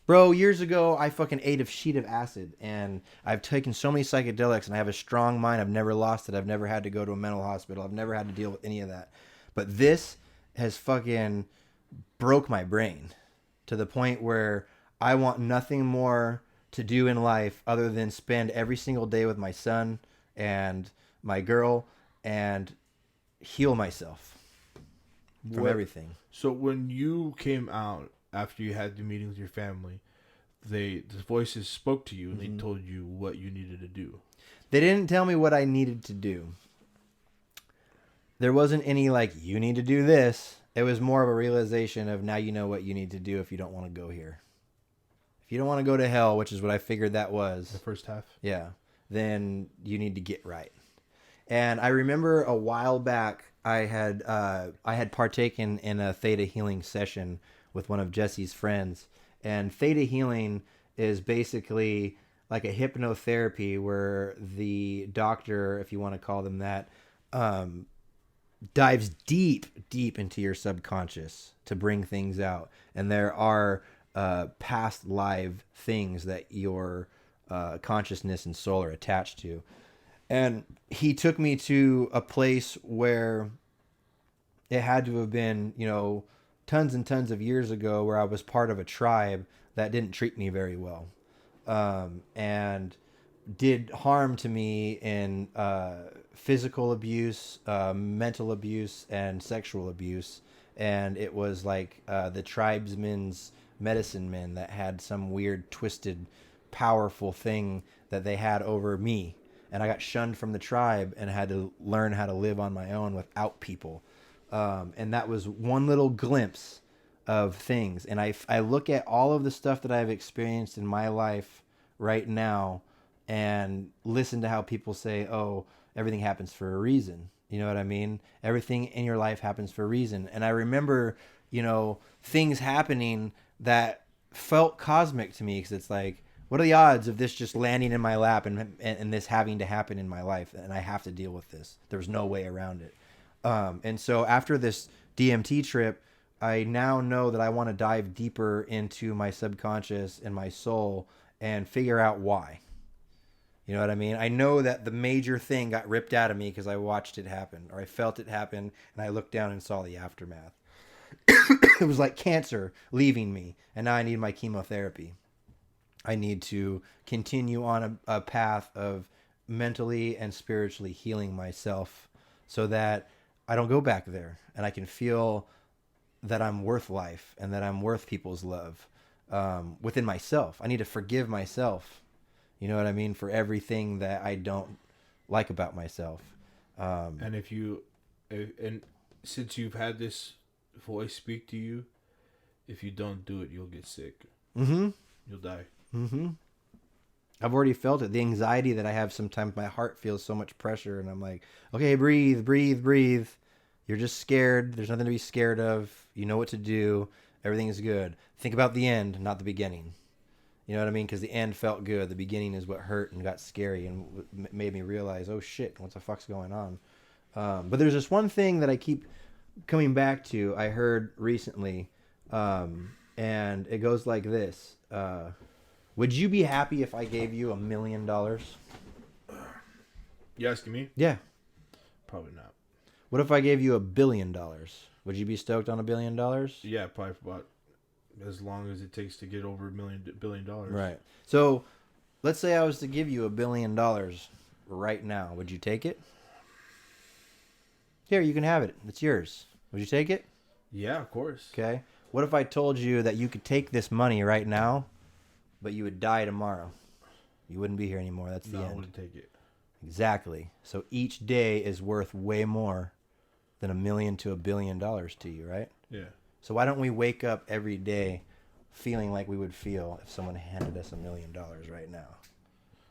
bro, years ago, I fucking ate a sheet of acid and I've taken so many psychedelics and I have a strong mind. I've never lost it. I've never had to go to a mental hospital. I've never had to deal with any of that. But this has fucking broke my brain to the point where I want nothing more to do in life other than spend every single day with my son and my girl and heal myself from everything. So when you came out after you had the meeting with your family, the voices spoke to you and they told you what you needed to do. They didn't tell me what I needed to do. There wasn't any like, you need to do this. It was more of a realization of now you know what you need to do if you don't want to go here. If you don't want to go to hell, which is what I figured that was. The first half? Yeah. Then you need to get right. And I remember a while back, I had partaken in a theta healing session with one of Jesse's friends. And theta healing is basically like a hypnotherapy where the doctor, if you want to call them that, dives deep into your subconscious to bring things out. And there are past live things that your consciousness and soul are attached to. And he took me to a place where it had to have been, tons and tons of years ago, where I was part of a tribe that didn't treat me very well, and did harm to me in physical abuse, mental abuse, and sexual abuse. And it was like the tribesmen's medicine men that had some weird, twisted, powerful thing that they had over me. And I got shunned from the tribe and had to learn how to live on my own without people. And that was one little glimpse of things. And I look at all of the stuff that I've experienced in my life right now and listen to how people say, oh, everything happens for a reason. You know what I mean? Everything in your life happens for a reason. And I remember, things happening that felt cosmic to me, because it's like, what are the odds of this just landing in my lap and this having to happen in my life, and I have to deal with this? There's no way around it. And so after this DMT trip, I now know that I want to dive deeper into my subconscious and my soul and figure out why. You know what I mean? I know that the major thing got ripped out of me because I watched it happen, or I felt it happen, and I looked down and saw the aftermath. It was like cancer leaving me, and now I need my chemotherapy. I need to continue on a path of mentally and spiritually healing myself so that I don't go back there, and I can feel that I'm worth life and that I'm worth people's love within myself. I need to forgive myself. You know what I mean? For everything that I don't like about myself. And and since you've had this voice speak to you, if you don't do it, you'll get sick. Mm-hmm. You'll die. Mm-hmm. I've already felt it. The anxiety that I have sometimes, my heart feels so much pressure, and I'm like, okay, breathe, breathe, breathe. You're just scared. There's nothing to be scared of. You know what to do. Everything is good. Think about the end, not the beginning. You know what I mean? Because the end felt good. The beginning is what hurt and got scary and made me realize, oh shit, what the fuck's going on? But there's this one thing that I keep coming back to. I heard recently, and it goes like this. Would you be happy if I gave you $1 million? You asking me? Yeah. Probably not. What if I gave you $1 billion? Would you be stoked on $1 billion? Yeah, probably about as long as it takes to get over $1 billion. Right. So, let's say I was to give you $1 billion right now. Would you take it? Here, you can have it. It's yours. Would you take it? Yeah, of course. Okay. What if I told you that you could take this money right now, but you would die tomorrow? You wouldn't be here anymore. That's the end. I wouldn't take it. Exactly. So each day is worth way more than $1 million to $1 billion to you, right? Yeah. So why don't we wake up every day feeling like we would feel if someone handed us $1 million right now?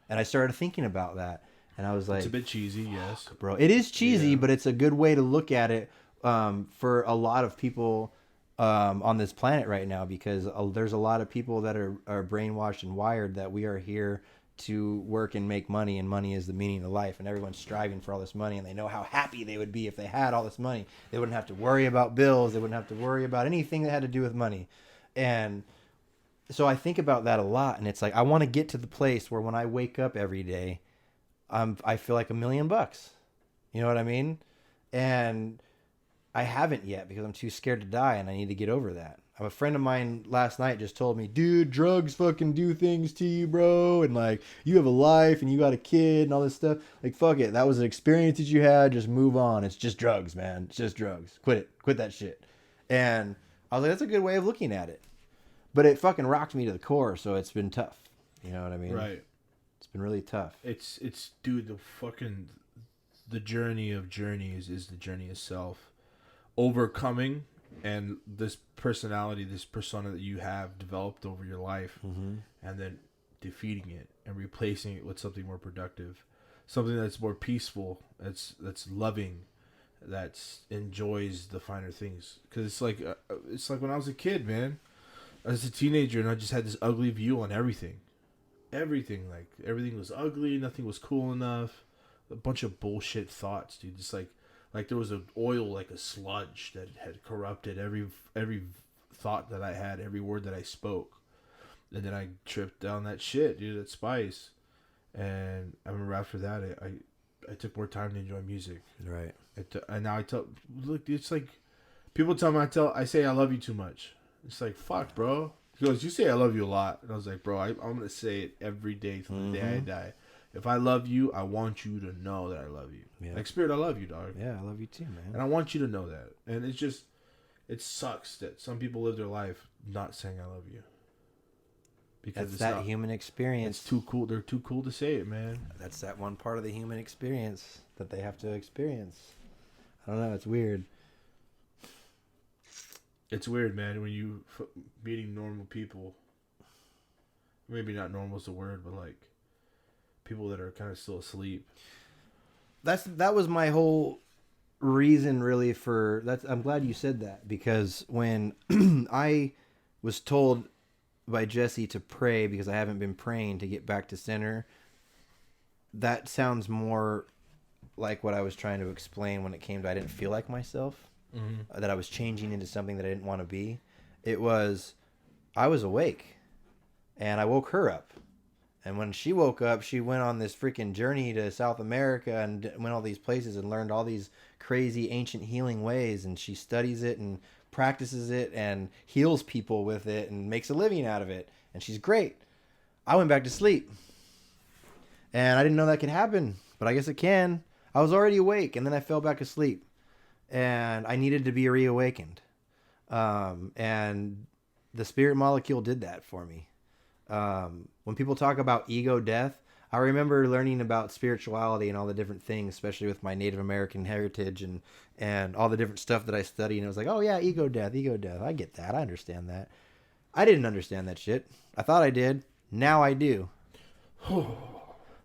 And I started thinking about that, and I was like, it's a bit cheesy, yes, bro. It is cheesy, yeah. But it's a good way to look at it for a lot of people on this planet right now, because there's a lot of people that are brainwashed and wired that we are here to work and make money, and money is the meaning of life, and everyone's striving for all this money, and they know how happy they would be if they had all this money. They wouldn't have to worry about bills. They wouldn't have to worry about anything that had to do with money. And so I think about that a lot, and it's like I want to get to the place where when I wake up every day, I feel like $1 million. You know what I mean? And I haven't yet because I'm too scared to die, and I need to get over that. A friend of mine last night just told me, dude, drugs fucking do things to you, bro. And like, you have a life and you got a kid and all this stuff. Like, fuck it. That was an experience that you had. Just move on. It's just drugs, man. It's just drugs. Quit it. Quit that shit. And I was like, that's a good way of looking at it. But it fucking rocked me to the core. So it's been tough. You know what I mean? Right. It's been really tough. It's dude, the journey of journeys is the journey itself. Overcoming and this personality, this persona that you have developed over your life, Mm-hmm. and then defeating it and replacing it with something more productive, something that's more peaceful, that's loving, that enjoys the finer things. Because it's like when I was a kid, man. I was a teenager, and I just had this ugly view on everything. Everything was ugly. Nothing was cool enough. A bunch of bullshit thoughts, dude. Just like there was an oil, like a sludge that had corrupted every thought that I had, every word that I spoke. And then I tripped down that shit, dude, that spice. And I remember after that, I took more time to enjoy music. Right. And now look, it's like, people tell me, I say I love you too much. It's like, fuck, bro. He goes, you say I love you a lot. And I was like, bro, I'm going to say it every day till the day I die. If I love you, I want you to know that I love you. Yeah. Like, Spirit, I love you, dog. Yeah, I love you too, man. And I want you to know that. And it's just, it sucks that some people live their life not saying I love you. Because That's that human experience. It's too cool. They're too cool to say it, man. That's that one part of the human experience that they have to experience. I don't know. It's weird. It's weird, man, when you meeting normal people. Maybe not normal is the word, but like people that are kind of still asleep. that was my whole reason really for that. I'm glad you said that, because when I was told by Jesse to pray because I haven't been praying to get back to center, that sounds more like what I was trying to explain when it came to I didn't feel like myself, that I was changing into something that I didn't want to be. It was, I was awake and I woke her up. And when she woke up, she went on this freaking journey to South America and went all these places and learned all these crazy ancient healing ways. And she studies it and practices it and heals people with it and makes a living out of it. And she's great. I went back to sleep. And I didn't know that could happen, but I guess it can. I was already awake, and then I fell back asleep. And I needed to be reawakened. And the spirit molecule did that for me. When people talk about ego death, I remember learning about spirituality and all the different things, especially with my Native American heritage and all the different stuff that I study. And it was like, oh yeah, ego death. I get that. I understand that. I didn't understand that shit. I thought I did. Now I do.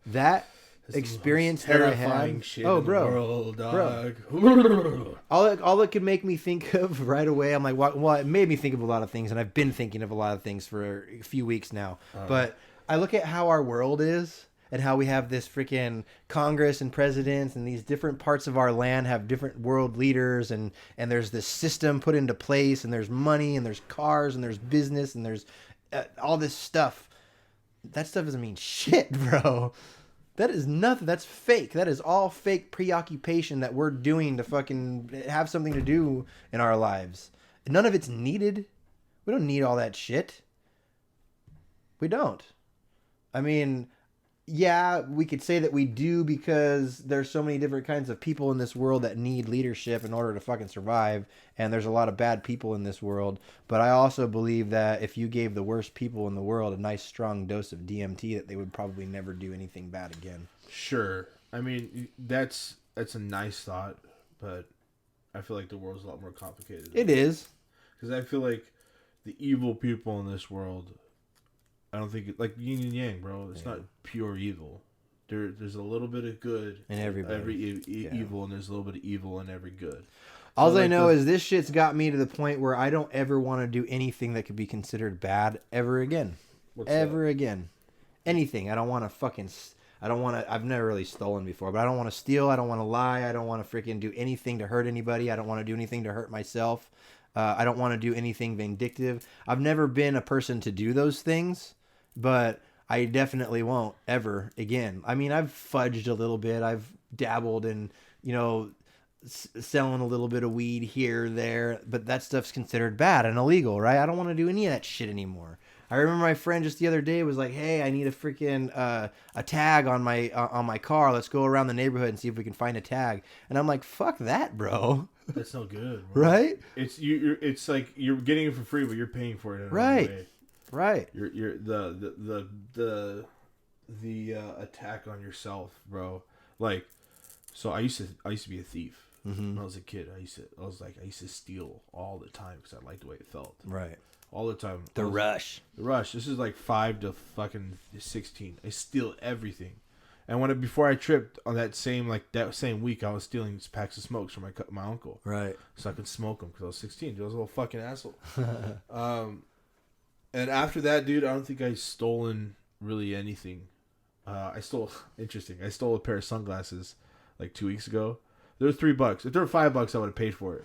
That experience that I had. Shit oh, in bro, the world, dog. bro. All it could make me think of right away. I'm like, well, it made me think of a lot of things, and I've been thinking of a lot of things for a few weeks now. But I look at how our world is and how we have this freaking Congress and presidents, and these different parts of our land have different world leaders, and there's this system put into place, and there's money, and there's cars, and there's business, and there's all this stuff. That stuff doesn't mean shit, bro. That is nothing. That's fake. That is all fake preoccupation that we're doing to fucking have something to do in our lives. None of it's needed. We don't need all that shit. We don't. I mean, yeah, we could say that we do because there's so many different kinds of people in this world that need leadership in order to fucking survive. And there's a lot of bad people in this world. But I also believe that if you gave the worst people in the world a nice strong dose of DMT, that they would probably never do anything bad again. Sure. I mean, that's a nice thought, but I feel like the world's a lot more complicated. It is. Because I feel like the evil people in this world, I don't think like yin and yang, bro. It's not pure evil. There's a little bit of good in everybody. Every evil, and there's a little bit of evil in every good. All I know is this shit's got me to the point where I don't ever want to do anything that could be considered bad ever again. Again. Anything. I don't want to. I've never really stolen before, but I don't want to steal. I don't want to lie. I don't want to freaking do anything to hurt anybody. I don't want to do anything to hurt myself. I don't want to do anything vindictive. I've never been a person to do those things, but I definitely won't ever again. I mean, I've fudged a little bit. I've dabbled in, selling a little bit of weed here, there, but that stuff's considered bad and illegal, right? I don't want to do any of that shit anymore. I remember my friend just the other day was like, "Hey, I need a freaking a tag on my car. Let's go around the neighborhood and see if we can find a tag." And I'm like, "Fuck that, bro." That's no good, bro. Right? It's it's like you're getting it for free, but you're paying for it in right. Way. Right. You're the attack on yourself, bro. Like, so I used to be a thief. Mm-hmm. When I was a kid. I used to steal all the time because I liked the way it felt. Right. All the time. The rush. This is like 5 to fucking 16. I steal everything. And before I tripped on that same week, I was stealing packs of smokes from my uncle. Right. So I could smoke them because I was 16. Dude, I was a little fucking asshole. And after that, dude, I don't think I stolen really anything. I stole a pair of sunglasses like 2 weeks ago. They were $3. If they were $5, I would have paid for it.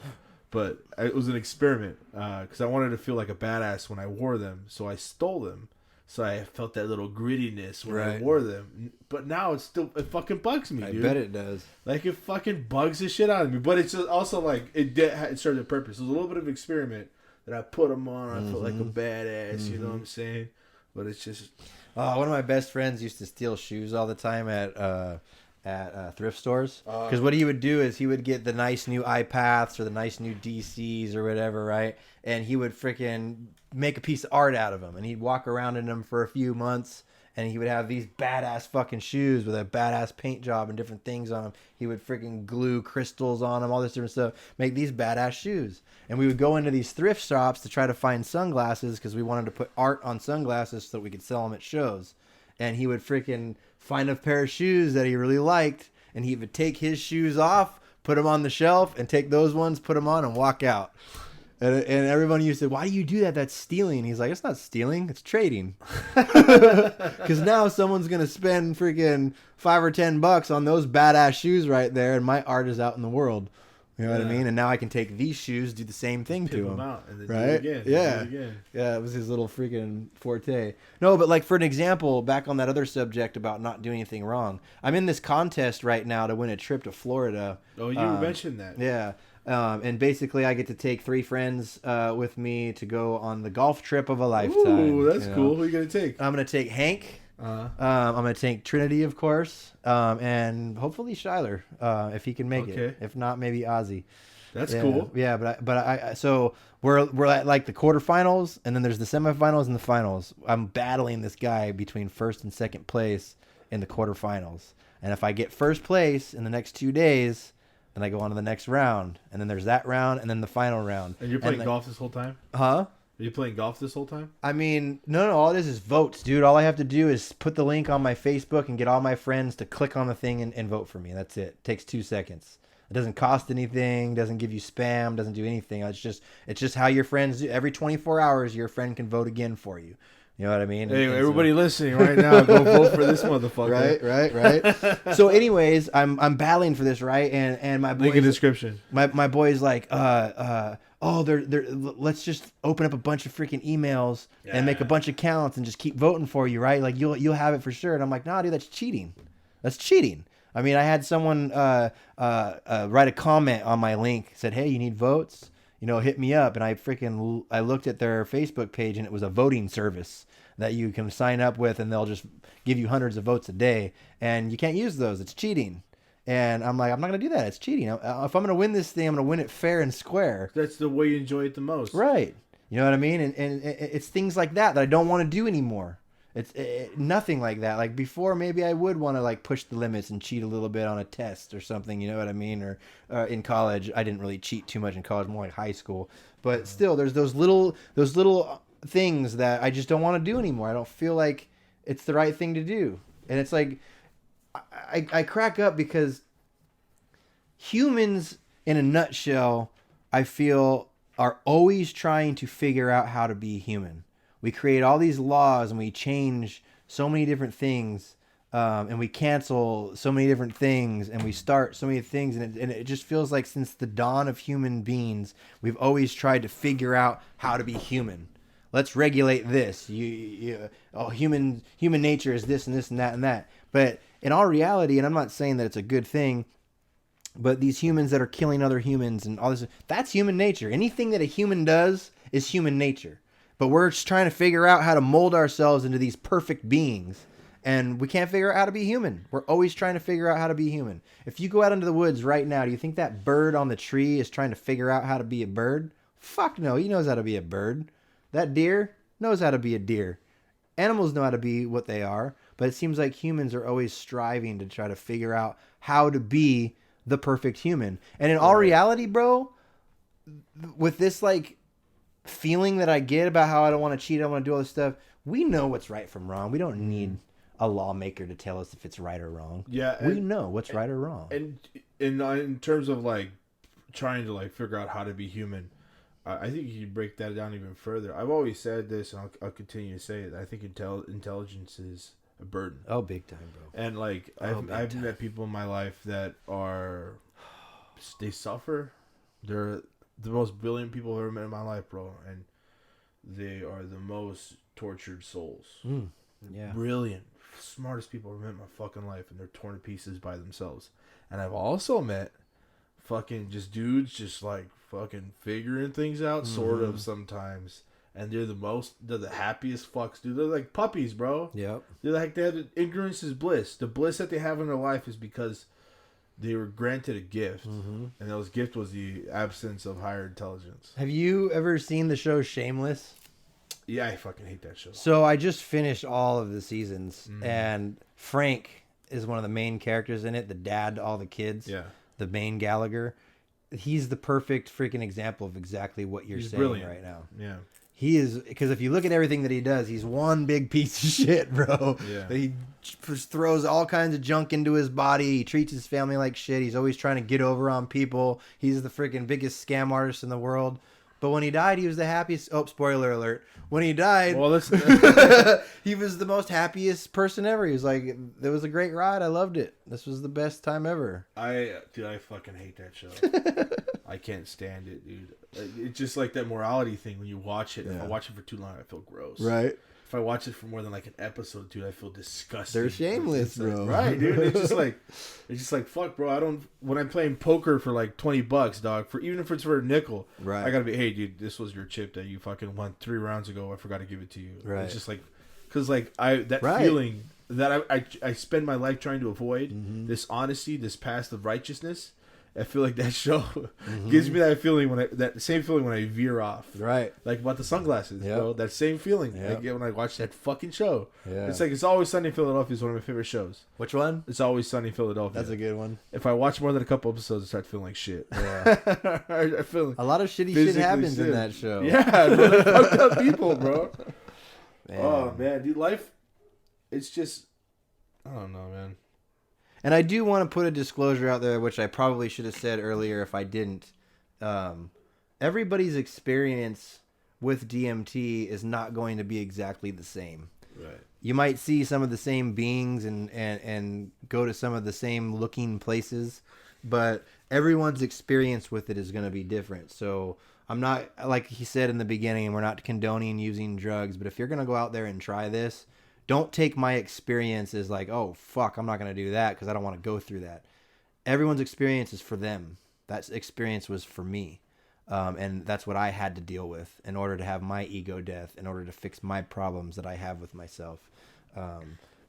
But it was an experiment because I wanted to feel like a badass when I wore them. So I stole them. So I felt that little grittiness when I wore them. But now it fucking bugs me, dude. I bet it does. Like, it fucking bugs the shit out of me. But it's also like, it served a purpose. It was a little bit of experiment that I put them on. I felt like a badass, you know what I'm saying? But it's just... one of my best friends used to steal shoes all the time at thrift stores. Because what he would do is he would get the nice new iPaths or the nice new DCs or whatever, right? And he would freaking make a piece of art out of them. And he'd walk around in them for a few months. And he would have these badass fucking shoes with a badass paint job and different things on them. He would freaking glue crystals on them, all this different stuff. Make these badass shoes. And we would go into these thrift shops to try to find sunglasses because we wanted to put art on sunglasses so that we could sell them at shows. And he would freaking find a pair of shoes that he really liked and he would take his shoes off, put them on the shelf, and take those ones, put them on, and walk out. And everyone used to say, why do you do that? That's stealing. He's like, it's not stealing. It's trading. Because now someone's going to spend freaking $5 or $10 on those badass shoes right there. And my art is out in the world. You know what I mean? And now I can take these shoes, do the same thing to them. Out and then right? Do it again, yeah. Do it again. Yeah, it was his little freaking forte. No, but like for an example, back on that other subject about not doing anything wrong. I'm in this contest right now to win a trip to Florida. Oh, you mentioned that. Yeah. And basically, I get to take 3 friends with me to go on the golf trip of a lifetime. Ooh, that's cool. Who are you going to take? I'm going to take Hank. I'm going to take Trinity, of course. And hopefully Shyler, if he can make it. If not, maybe Ozzy. That's cool. Yeah, but so we're at like the quarterfinals, and then there's the semifinals and the finals. I'm battling this guy between first and second place in the quarterfinals. And if I get first place in the next 2 days, then I go on to the next round, and then there's that round, and then the final round. And you're playing golf this whole time? Huh? Are you playing golf this whole time? I mean, no. All it is votes, dude. All I have to do is put the link on my Facebook and get all my friends to click on the thing and vote for me. That's it. Takes 2 seconds. It doesn't cost anything. Doesn't give you spam. Doesn't do anything. It's just how your friends do. Every 24 hours, your friend can vote again for you. You know what I mean? Hey, everybody listening right now, go vote for this motherfucker. Right. So, anyways, I'm battling for this, right? And my boy, link in the description. My boy's like, let's just open up a bunch of freaking emails and make a bunch of accounts and just keep voting for you, right? Like you'll have it for sure. And I'm like, nah, dude, that's cheating. That's cheating. I mean, I had someone write a comment on my link, said, hey, you need votes? Hit me up. And I looked at their Facebook page, and it was a voting service that you can sign up with, and they'll just give you hundreds of votes a day. And you can't use those. It's cheating. And I'm like, I'm not going to do that. It's cheating. If I'm going to win this thing, I'm going to win it fair and square. That's the way you enjoy it the most. Right. You know what I mean? And it's things like that I don't want to do anymore. It's nothing like that. Like before, maybe I would want to like push the limits and cheat a little bit on a test or something. You know what I mean? Or in college, I didn't really cheat too much in college, more like high school. But still, there's those little things that I just don't want to do anymore. I don't feel like it's the right thing to do. And it's like I crack up because humans, in a nutshell, I feel are always trying to figure out how to be human. We create all these laws and we change so many different things, and we cancel so many different things, and we start so many things, and it just feels like since the dawn of human beings, we've always tried to figure out how to be human. Let's regulate this. Human nature is this and this and that and that. But in all reality, and I'm not saying that it's a good thing, but these humans that are killing other humans and all this, that's human nature. Anything that a human does is human nature. But we're just trying to figure out how to mold ourselves into these perfect beings. And we can't figure out how to be human. We're always trying to figure out how to be human. If you go out into the woods right now, do you think that bird on the tree is trying to figure out how to be a bird? Fuck no, he knows how to be a bird. That deer knows how to be a deer. Animals know how to be what they are. But it seems like humans are always striving to try to figure out how to be the perfect human. And in all reality, bro, with this like feeling that I get about how I don't want to cheat, I want to do all this stuff, we know what's right from wrong. We don't need a lawmaker to tell us if it's right or wrong. Yeah, we know what's right or wrong. And in terms of like trying to like figure out how to be human, I think you can break that down even further. I've always said this, and I'll continue to say it. I think intelligence is a burden. Oh, big time, bro. And like I've met people in my life that they suffer. They're the most brilliant people I've ever met in my life, bro, and they are the most tortured souls. Yeah, brilliant, smartest people I've ever met in my fucking life, and they're torn to pieces by themselves. And I've also met fucking just dudes just like fucking figuring things out, sort of sometimes. And they're the happiest fucks, dude. They're like puppies, bro. Yep. They're like, ignorance is bliss. The bliss that they have in their life is because they were granted a gift. And those gift was the absence of higher intelligence. Have you ever seen the show Shameless? Yeah, I fucking hate that show. So I just finished all of the seasons, and Frank is one of the main characters in it, the dad to all the kids. Yeah. The main Gallagher. He's the perfect freaking example of exactly what you're saying brilliant right now. Yeah. he is, because if you look at everything that he does, he's one big piece of shit, bro. Yeah. He just throws all kinds of junk into his body. He treats his family like shit. He's always trying to get over on people. He's the freaking biggest scam artist in the world. But when he died, he was the happiest. Oh, spoiler alert. When he died, Well, he was the most happiest person ever. He was like, it was a great ride. I loved it. This was the best time ever. I fucking hate that show. I can't stand it, dude. It's just like that morality thing when you watch it. Yeah. If I watch it for too long, I feel gross. Right. If I watch it for more than like an episode, dude, I feel disgusting. They're shameless, It's like, bro. right, dude. It's just like fuck, bro. I don't. When I'm playing poker for like $20, dog, for even if it's for a nickel, Right. I gotta be. Hey, dude, this was your chip that you fucking won 3 rounds ago. I forgot to give it to you. Right. It's just like, cause like that Right. feeling that I spend my life trying to avoid, Mm-hmm. this honesty, this path of righteousness. I feel like that show gives me that feeling that same feeling when I veer off. Right. Like about the sunglasses, Yep. bro. That same feeling I Yep. get when I watch that fucking show. Yeah. It's like It's Always Sunny in Philadelphia is one of my favorite shows. Which one? It's Always Sunny in Philadelphia. That's a good one. If I watch more than a couple episodes, I start feeling like shit. Yeah. I feel A lot of shitty shit physically happens in sick. that show. Yeah, bro, they're fucked up people, bro. Man. Oh man, dude, life. It's just, I don't know, man. And I do want to put a disclosure out there, which I probably should have said earlier if I didn't. Everybody's experience with DMT is not going to be exactly the same. Right. You might see some of the same beings and go to some of the same looking places, but everyone's experience with it is going to be different. So I'm not, like he said in the beginning, we're not condoning using drugs, but if you're going to go out there and try this, don't take my experience as like, oh, fuck, I'm not going to do that because I don't want to go through that. Everyone's experience is for them. That experience was for me. And that's what I had to deal with in order to have my ego death, in order to fix my problems that I have with myself.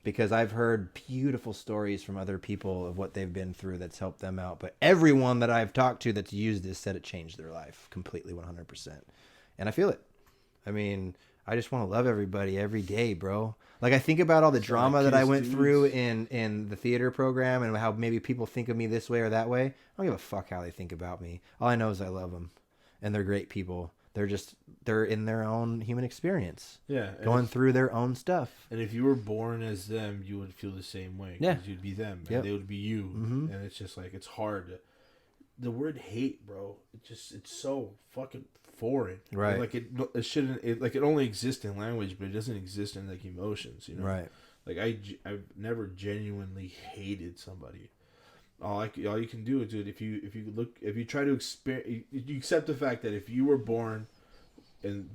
Because I've heard beautiful stories from other people of what they've been through that's helped them out. But everyone that I've talked to that's used this said it changed their life completely, 100%. And I feel it. I mean, I just want to love everybody every day, bro. Like, I think about all the drama that I went through in the theater program and how maybe people think of me this way or that way. I don't give a fuck how they think about me. All I know is I love them. And they're great people. They're in their own human experience. Yeah. Going through their own stuff. And if you were born as them, you would feel the same way. Yeah. Because you'd be them. And Yep. they would be you. Mm-hmm. And it's just like, it's hard. The word hate, bro, it's so fucking foreign. Right. Like it shouldn't, it only exists in language, but it doesn't exist in like emotions, you know? Right. Like I've never genuinely hated somebody. All you can do is, dude, if you try to experience, you accept the fact that if you were born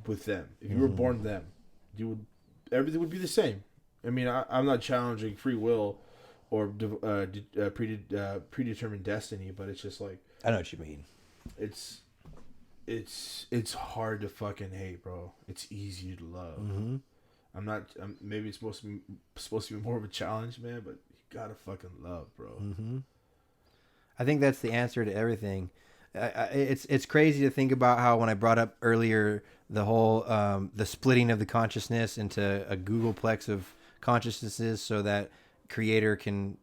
with them, if you were born them, everything would be the same. I mean, I'm not challenging free will or predetermined destiny, but it's just like, I know what you mean. It's hard to fucking hate, bro. It's easy to love. Mm-hmm. Maybe it's supposed to be more of a challenge, man, but you gotta fucking love, bro. Mm-hmm. I think that's the answer to everything. It's crazy to think about how when I brought up earlier the whole the splitting of the consciousness into a Googleplex of consciousnesses, so that creator can,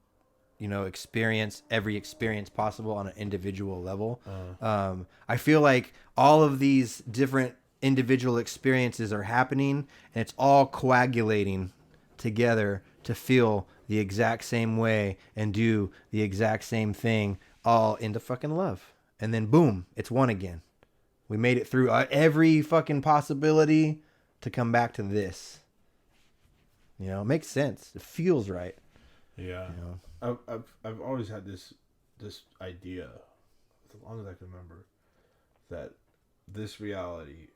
experience every experience possible on an individual level. I feel like all of these different individual experiences are happening, and it's all coagulating together to feel the exact same way and do the exact same thing, all into fucking love. And then boom, it's one again. We made it through every fucking possibility to come back to this. It makes sense. It feels right. Yeah. I've always had this idea, as long as I can remember, that this reality,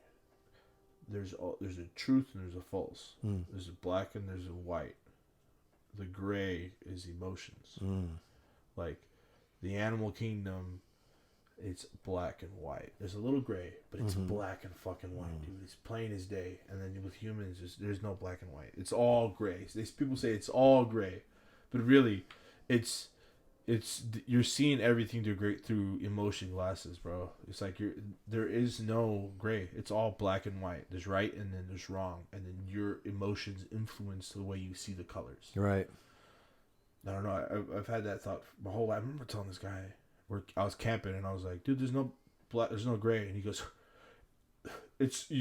there's a truth and there's a false. There's a black and there's a white. The gray is emotions. Like the animal kingdom, it's black and white. There's a little gray, but it's black and fucking white, dude. It's plain as day. And then with humans, there's no black and white. It's all gray. People say it's all gray, but really, it's you're seeing everything through emotion glasses, bro. It's like there is no gray. It's all black and white. There's right and then there's wrong, and then your emotions influence the way you see the colors. Right. I don't know. I've had that thought my whole life. I remember telling this guy where I was camping, and I was like, "Dude, there's no black, there's no gray," and he goes,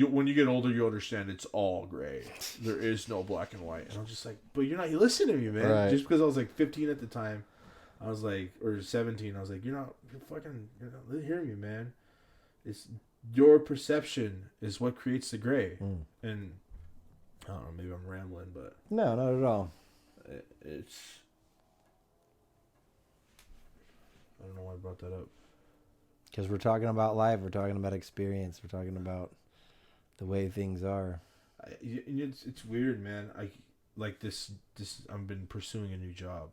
when you get older, you understand it's all gray. There is no black and white. And I'm just like, but you're not. You listen to me, man. Right. Just because I was like 15 at the time, I was like, or 17. I was like, you're not hearing me, man. It's your perception is what creates the gray. And I don't know, maybe I'm rambling, but No, not at all. It's. I don't know why I brought that up. Because we're talking about life, we're talking about experience, we're talking about the way things are. It's weird, man. I like this. I've been pursuing a new job,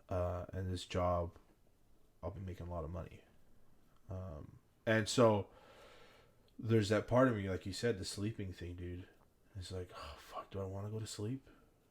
and this job, I'll be making a lot of money, and so there's that part of me, like you said, the sleeping thing, dude. It's like, oh fuck, do I want to go to sleep?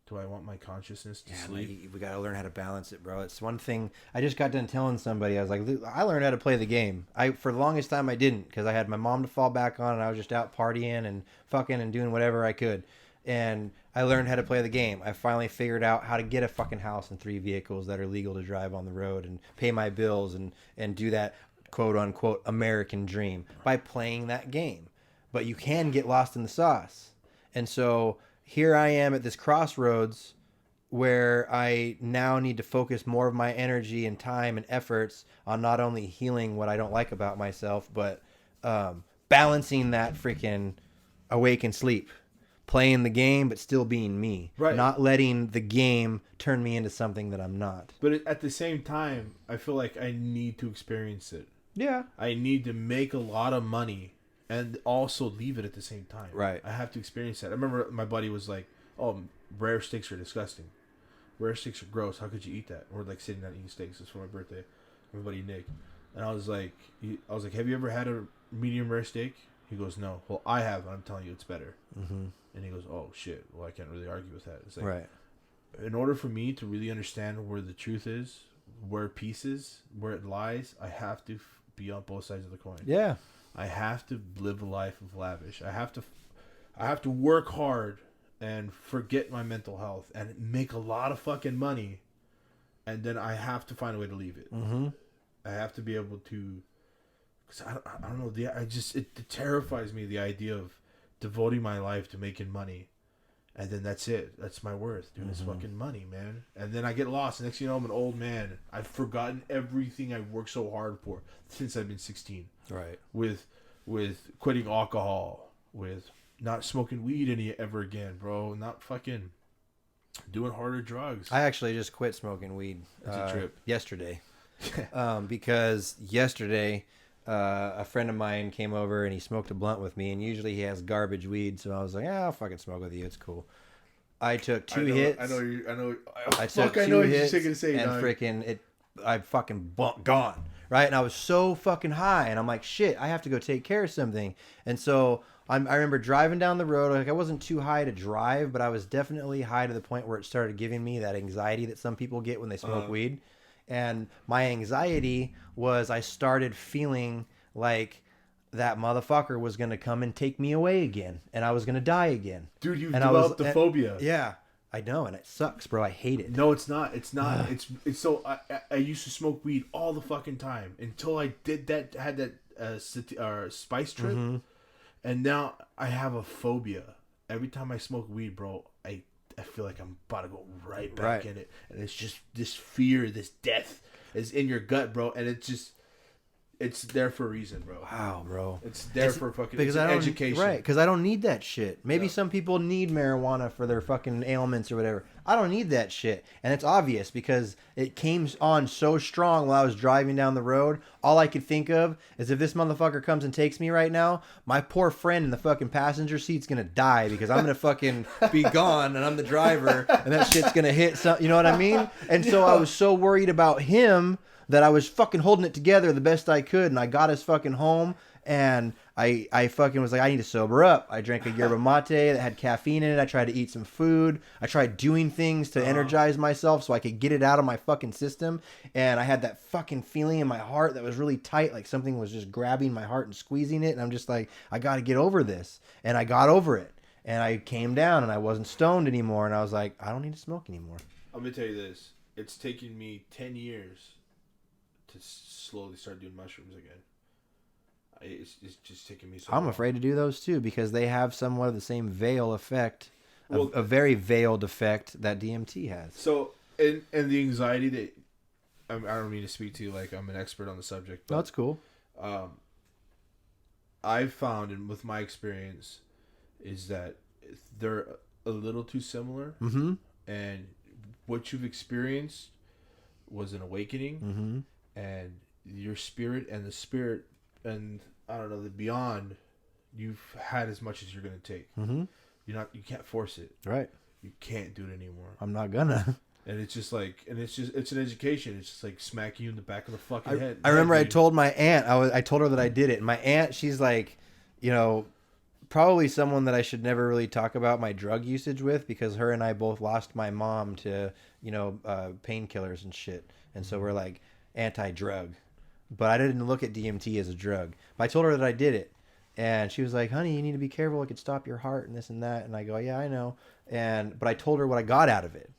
Do I want my consciousness to sleep? We gotta learn how to balance it, bro. It's one thing. I just got done telling somebody. I was like, I learned how to play the game. For the longest time I didn't, because I had my mom to fall back on, and I was just out partying and fucking and doing whatever I could. And I learned how to play the game. I finally figured out how to get a fucking house and 3 vehicles that are legal to drive on the road and pay my bills and do that quote unquote American dream by playing that game. But you can get lost in the sauce, and so. Here I am at this crossroads where I now need to focus more of my energy and time and efforts on not only healing what I don't like about myself, but balancing that freaking awake and sleep. Playing the game, but still being me. Right. Not letting the game turn me into something that I'm not. But at the same time, I feel like I need to experience it. Yeah. I need to make a lot of money. And also leave it at the same time. Right. I have to experience that. I remember my buddy was like, "Oh, rare steaks are disgusting. Rare steaks are gross. How could you eat that?" We're like sitting down eating steaks. It's for my birthday. My buddy Nick, and I was like, "Have you ever had a medium rare steak?" He goes, "No." Well, I have. And I'm telling you, it's better. Mm-hmm. And he goes, "Oh shit. Well, I can't really argue with that." It's like, right. In order for me to really understand where the truth is, where peace is, where it lies, I have to be on both sides of the coin. Yeah. I have to live a life of lavish. I have to work hard and forget my mental health and make a lot of fucking money, and then I have to find a way to leave it. Mm-hmm. I have to be able to, because I don't know. It terrifies me, the idea of devoting my life to making money, and then that's it. That's my worth, dude. It's fucking money, man. And then I get lost. Next thing you know, I'm an old man. I've forgotten everything I've worked so hard for since I've been 16. Right. With quitting alcohol, with not smoking weed ever again, bro. Not fucking doing harder drugs. I actually just quit smoking weed. That's a trip. Yesterday. Because yesterday a friend of mine came over and he smoked a blunt with me, and usually he has garbage weed, so I was like, I'll fucking smoke with you, it's cool. I took two hits. I know. I took two hits and freaking I fucking gone. Right? And I was so fucking high, and I'm like, shit, I have to go take care of something. And so I remember driving down the road. Like, I wasn't too high to drive, but I was definitely high to the point where it started giving me that anxiety that some people get when they smoke weed. And my anxiety was I started feeling like that motherfucker was going to come and take me away again, and I was going to die again. Dude, you've developed the phobia. Yeah. I know, and it sucks, bro. I hate it. No, it's not. It's not. It's so. I used to smoke weed all the fucking time until I did that. Had that spice trip, and now I have a phobia. Every time I smoke weed, bro, I feel like I'm about to go right back in it, and it's just this fear, this death is in your gut, bro, and it's there for a reason, bro. Wow, bro. It's there for fucking education. Right, because I don't need that shit. Maybe some people need marijuana for their fucking ailments or whatever. I don't need that shit. And it's obvious because it came on so strong while I was driving down the road. All I could think of is if this motherfucker comes and takes me right now, my poor friend in the fucking passenger seat's going to die because I'm going to fucking be gone and I'm the driver and that shit's going to hit some, you know what I mean? And so I was so worried about him that I was fucking holding it together the best I could, and I got us fucking home, and I fucking was like, I need to sober up. I drank a yerba mate that had caffeine in it. I tried to eat some food. I tried doing things to energize myself so I could get it out of my fucking system, and I had that fucking feeling in my heart that was really tight, like something was just grabbing my heart and squeezing it, and I'm just like, I got to get over this, and I got over it, and I came down, and I wasn't stoned anymore, and I was like, I don't need to smoke anymore. I'm going to tell you this. It's taken me 10 years to slowly start doing mushrooms again. It's just taking me so I'm long. afraid to do those too because they have somewhat of the same veil effect, Well, a very veiled effect that DMT has. So, and the anxiety that I don't mean to speak to you like I'm an expert on the subject, but No, it's cool. I've found, and with my experience, is that they're a little too similar, Mm-hmm. and what you've experienced was an awakening, and your spirit and the spirit and I don't know the beyond, you've had as much as you're gonna take. Mm-hmm. You can't force it. Right. You can't do it anymore. I'm not gonna. And it's just like, and it's an education. It's just like smacking you in the back of the fucking head. I remember I told my aunt, I told her that I did it. And my aunt, she's like, you know, probably someone that I should never really talk about my drug usage with because her and I both lost my mom to, you know, painkillers and shit. And so we're like anti-drug. But I didn't look at DMT as a drug. But I told her that I did it. And she was like, honey, you need to be careful. It could stop your heart and this and that. And I go, yeah, I know. But I told her what I got out of it.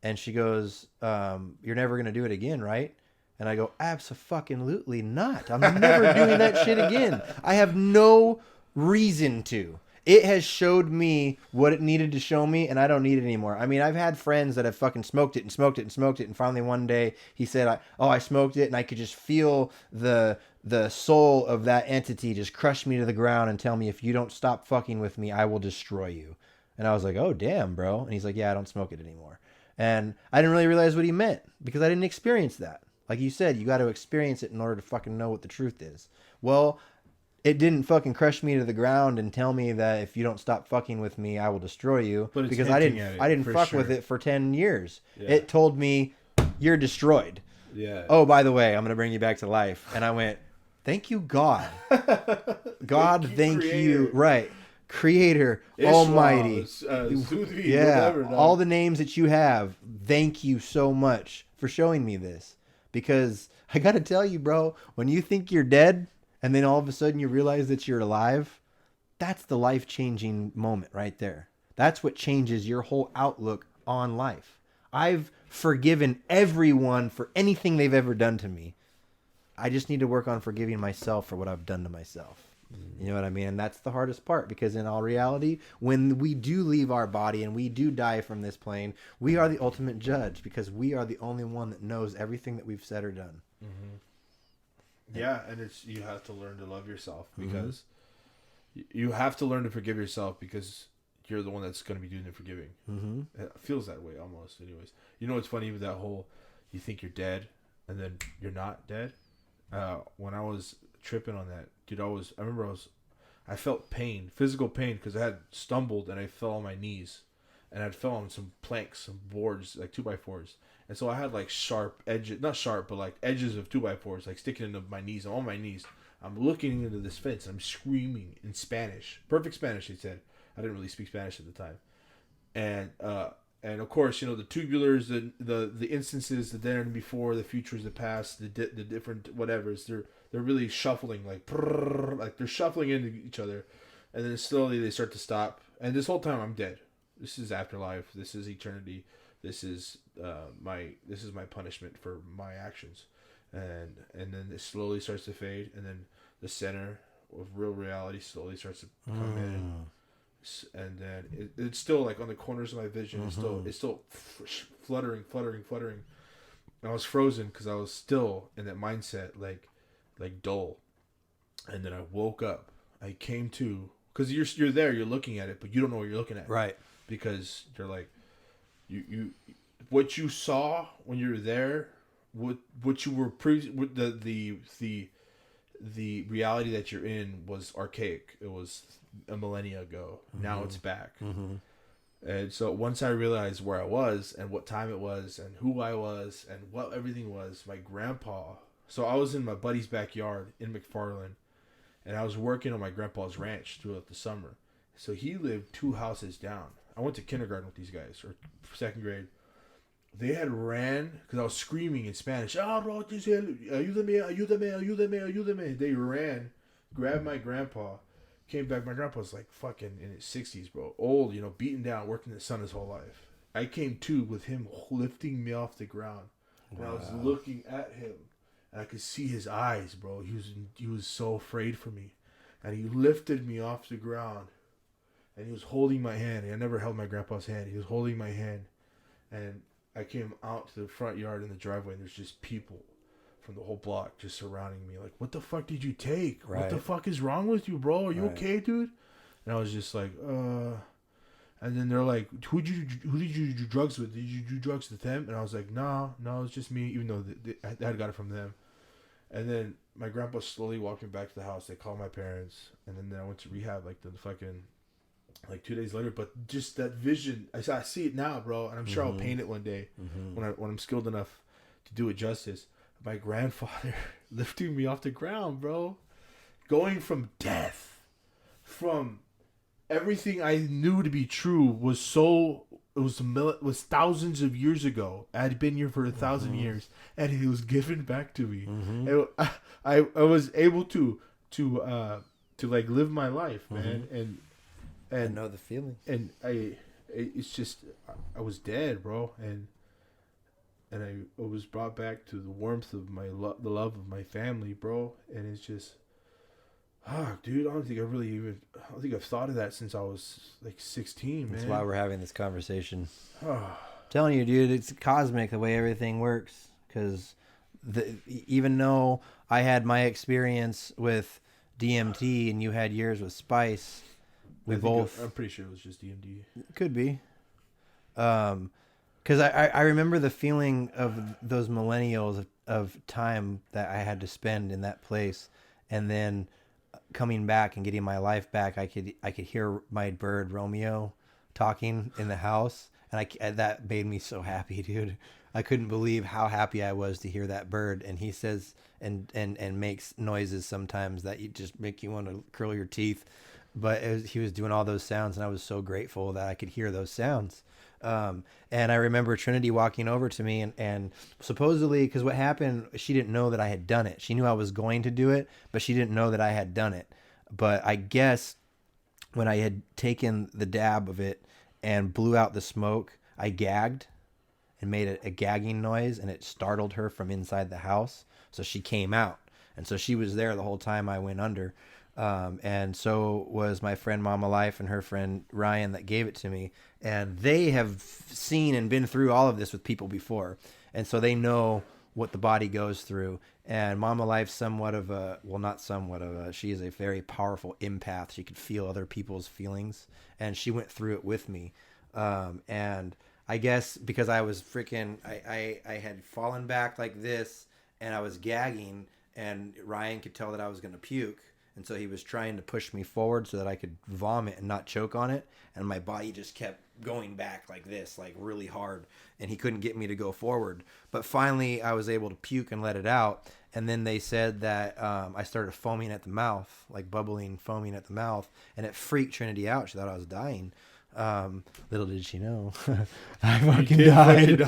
And she goes, you're never going to do it again, right? And I go, abso-fucking-lutely not. I'm never doing that shit again. I have no reason to. It has showed me what it needed to show me, and I don't need it anymore. I mean, I've had friends that have fucking smoked it and smoked it and smoked it, and finally one day he said, I smoked it, and I could just feel the soul of that entity just crush me to the ground and tell me, if you don't stop fucking with me, I will destroy you. And I was like, oh, damn, bro. And he's like, yeah, I don't smoke it anymore. And I didn't really realize what he meant because I didn't experience that. Like you said, you got to experience it in order to fucking know what the truth is. Well, it didn't fucking crush me to the ground and tell me that if you don't stop fucking with me, I will destroy you. But it's because I didn't fuck sure. with it for 10 years. Yeah. It told me, you're destroyed. Yeah. Oh, by the way, I'm going to bring you back to life. And I went, thank you, God. God, thank you. Right. Creator, Islam, Almighty, Sufi, yeah, whatever, no. all the names that you have. Thank you so much for showing me this. Because I got to tell you, bro, when you think you're dead and then all of a sudden you realize that you're alive, that's the life-changing moment right there. That's what changes your whole outlook on life. I've forgiven everyone for anything they've ever done to me. I just need to work on forgiving myself for what I've done to myself. You know what I mean? And that's the hardest part because in all reality, when we do leave our body and we do die from this plane, we are the ultimate judge because we are the only one that knows everything that we've said or done. Mm-hmm. Yeah, and you have to learn to love yourself because you have to learn to forgive yourself because you're the one that's going to be doing the forgiving. Mm-hmm. It feels that way almost anyways. You know what's funny with that whole, you think you're dead and then you're not dead? When I was tripping on that, dude, I felt pain, physical pain, because I had stumbled and I fell on my knees, and I'd fell on some planks, some boards, like 2x4s, and so I had like sharp edges, not sharp, but like edges of 2x4s, like sticking into my knees. I'm on my knees. I'm looking into this fence. And I'm screaming in Spanish, perfect Spanish. They said I didn't really speak Spanish at the time, and of course, you know, the tubulars, the instances, the there and before, the futures, the past, the different whatevers. They're really shuffling like they're shuffling into each other, and then slowly they start to stop. And this whole time I'm dead. This is afterlife. This is eternity. This is my punishment for my actions. And then it slowly starts to fade, and then the center of real reality slowly starts to come in. And then it's still like on the corners of my vision. It's still fluttering. And I was frozen because I was still in that mindset, like dull. And then I woke up. I came to, because you're there, you're looking at it, but you don't know what you're looking at, Right? Because you're like, you what you saw when you were there, what you were the reality that you're in was archaic. It was a millennia ago. Now it's back. And so once I realized where I was and what time it was and who I was and what everything was, my grandpa. So I was in my buddy's backyard in McFarland, and I was working on my grandpa's ranch throughout the summer. So he lived 2 houses down. I went to kindergarten with these guys, or 2nd grade. They had ran, because I was screaming in Spanish, ayúdame, ayúdame, ayúdame, ayúdame. They ran, grabbed my grandpa, came back. My grandpa was like fucking in his 60s, bro. Old, you know, beaten down, working in the sun his whole life. I came to with him lifting me off the ground. And I was looking at him. and I could see his eyes, bro. He was so afraid for me, and he lifted me off the ground, and he was holding my hand. I never held my grandpa's hand. He was holding my hand, and I came out to the front yard in the driveway, and there's just people from the whole block just surrounding me. Like, what the fuck did you take? Right. What the fuck is wrong with you, bro? Are you okay, dude? And I was just like, And then they're like, who did you do drugs with? Did you do drugs to them? And I was like, no, it's just me, even though I had got it from them. And then my grandpa slowly walking back to the house. They called my parents, and then I went to rehab like the fucking, like 2 days later. But just that vision, I see it now, bro, and I'm sure I'll paint it one day when I'm skilled enough to do it justice. My grandfather lifting me off the ground, bro, going from death, from everything I knew to be true was thousands of years ago. I had been here for 1,000 years, and it was given back to me. And I was able to like live my life, man, and know the feeling. And it's just I was dead, bro, and I was brought back to the warmth of the love of my family, bro, and it's just. Dude, I don't think I've thought of that since I was like 16, man. That's why we're having this conversation. Telling you, dude, it's cosmic the way everything works. Because even though I had my experience with DMT and you had yours with spice, I'm pretty sure it was just DMT. Could be. Because I remember the feeling of those millennials of time that I had to spend in that place, and then coming back and getting my life back, I could hear my bird Romeo talking in the house, and that made me so happy, dude. I couldn't believe how happy I was to hear that bird. And he says and makes noises sometimes that you just make you want to curl your teeth. But he was doing all those sounds, and I was so grateful that I could hear those sounds. And I remember Trinity walking over to me and supposedly, because what happened, she didn't know that I had done it. She knew I was going to do it, but she didn't know that I had done it. But I guess when I had taken the dab of it and blew out the smoke, I gagged and made a gagging noise, and it startled her from inside the house. So she came out, and so she was there the whole time I went under. And so was my friend Mama Life and her friend Ryan that gave it to me. And they have seen and been through all of this with people before. And so they know what the body goes through. And Mama Life's she is a very powerful empath. She could feel other people's feelings. And she went through it with me. And I guess because I was I had fallen back like this and I was gagging, and Ryan could tell that I was going to puke. And so he was trying to push me forward so that I could vomit and not choke on it. And my body just kept going back like this, like really hard. And he couldn't get me to go forward. But finally, I was able to puke and let it out. And then they said that I started foaming at the mouth, like bubbling, foaming at the mouth. And it freaked Trinity out. She thought I was dying. Little did she know. I fucking died.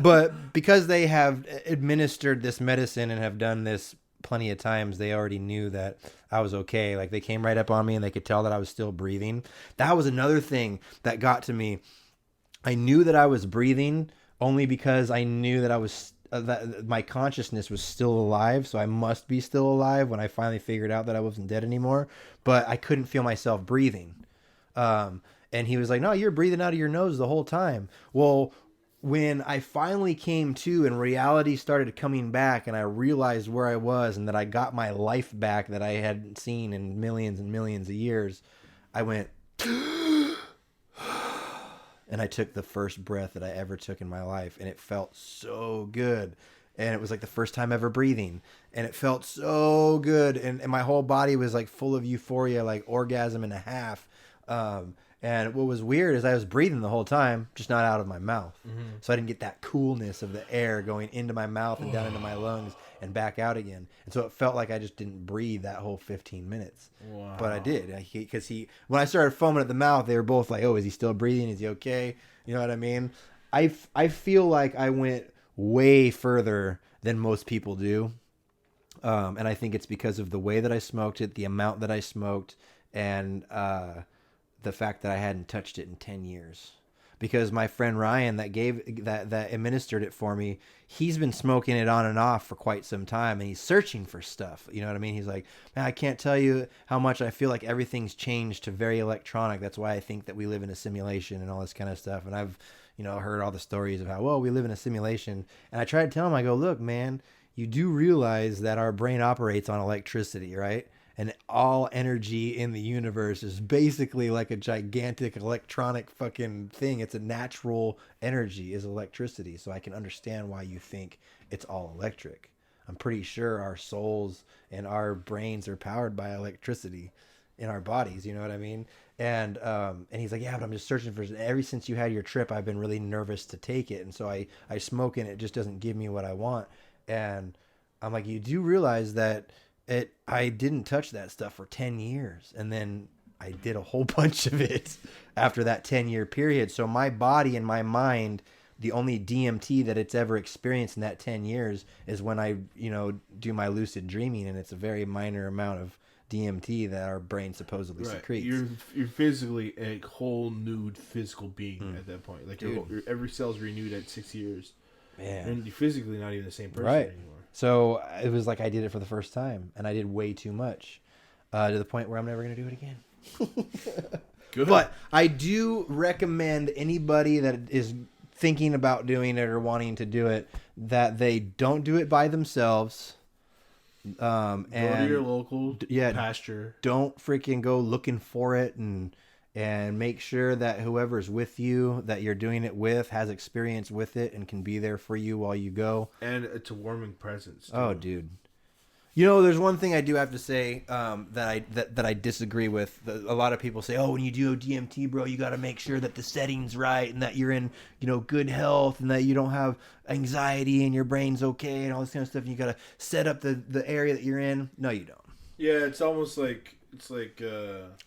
But because they have administered this medicine and have done this plenty of times, they already knew that I was okay. Like, they came right up on me and they could tell that I was still breathing. That was another thing that got to me. I knew that I was breathing only because I knew that I was that my consciousness was still alive, so I must be still alive when I finally figured out that I wasn't dead anymore. But I couldn't feel myself breathing. And he was like, no, you're breathing out of your nose the whole time. Well, when I finally came to and reality started coming back and I realized where I was and that I got my life back that I hadn't seen in millions and millions of years, I went, and I took the first breath that I ever took in my life, and it felt so good. And it was like the first time ever breathing, and it felt so good. And my whole body was like full of euphoria, like orgasm and a half. And what was weird is I was breathing the whole time, just not out of my mouth. Mm-hmm. So I didn't get that coolness of the air going into my mouth and down into my lungs and back out again. And so it felt like I just didn't breathe that whole 15 minutes. Wow. But I did. Because when I started foaming at the mouth, they were both like, oh, is he still breathing? Is he okay? You know what I mean? I feel like I went way further than most people do. And I think it's because of the way that I smoked it, the amount that I smoked, and the fact that I hadn't touched it in 10 years. because my friend Ryan that administered it for me, he's been smoking it on and off for quite some time, and he's searching for stuff. You know what I mean? He's like, man, I can't tell you how much I feel like everything's changed to very electronic. That's why I think that we live in a simulation and all this kind of stuff. And I've, heard all the stories of how, well, we live in a simulation. And I try to tell him, I go, look, man, you do realize that our brain operates on electricity, right? And all energy in the universe is basically like a gigantic electronic fucking thing. It's a natural energy, is electricity. So I can understand why you think it's all electric. I'm pretty sure our souls and our brains are powered by electricity in our bodies. You know what I mean? And he's like, yeah, but I'm just searching for. Ever since you had your trip, I've been really nervous to take it, and so I smoke, and it just doesn't give me what I want. And I'm like, you do realize that I didn't touch that stuff for 10 years, and then I did a whole bunch of it after that 10-year period. So my body and my mind, the only DMT that it's ever experienced in that 10 years is when I, do my lucid dreaming, and it's a very minor amount of DMT that our brain supposedly secretes. You're physically a whole nude physical being at that point. Like your every cell's renewed at 6 years. Man. And you're physically not even the same person anymore. So it was like I did it for the first time, and I did way too much to the point where I'm never going to do it again. Good. But I do recommend anybody that is thinking about doing it or wanting to do it, that they don't do it by themselves. Go to your local pasture. Don't freaking go looking for it, and make sure that whoever's with you, that you're doing it with, has experience with it and can be there for you while you go. And it's a warming presence, too. Oh, dude. There's one thing I do have to say that I disagree with. A lot of people say, oh, when you do DMT, bro, you got to make sure that the setting's right and that you're in, good health and that you don't have anxiety and your brain's okay and all this kind of stuff. And you got to set up the area that you're in. No, you don't. Yeah, it's almost like...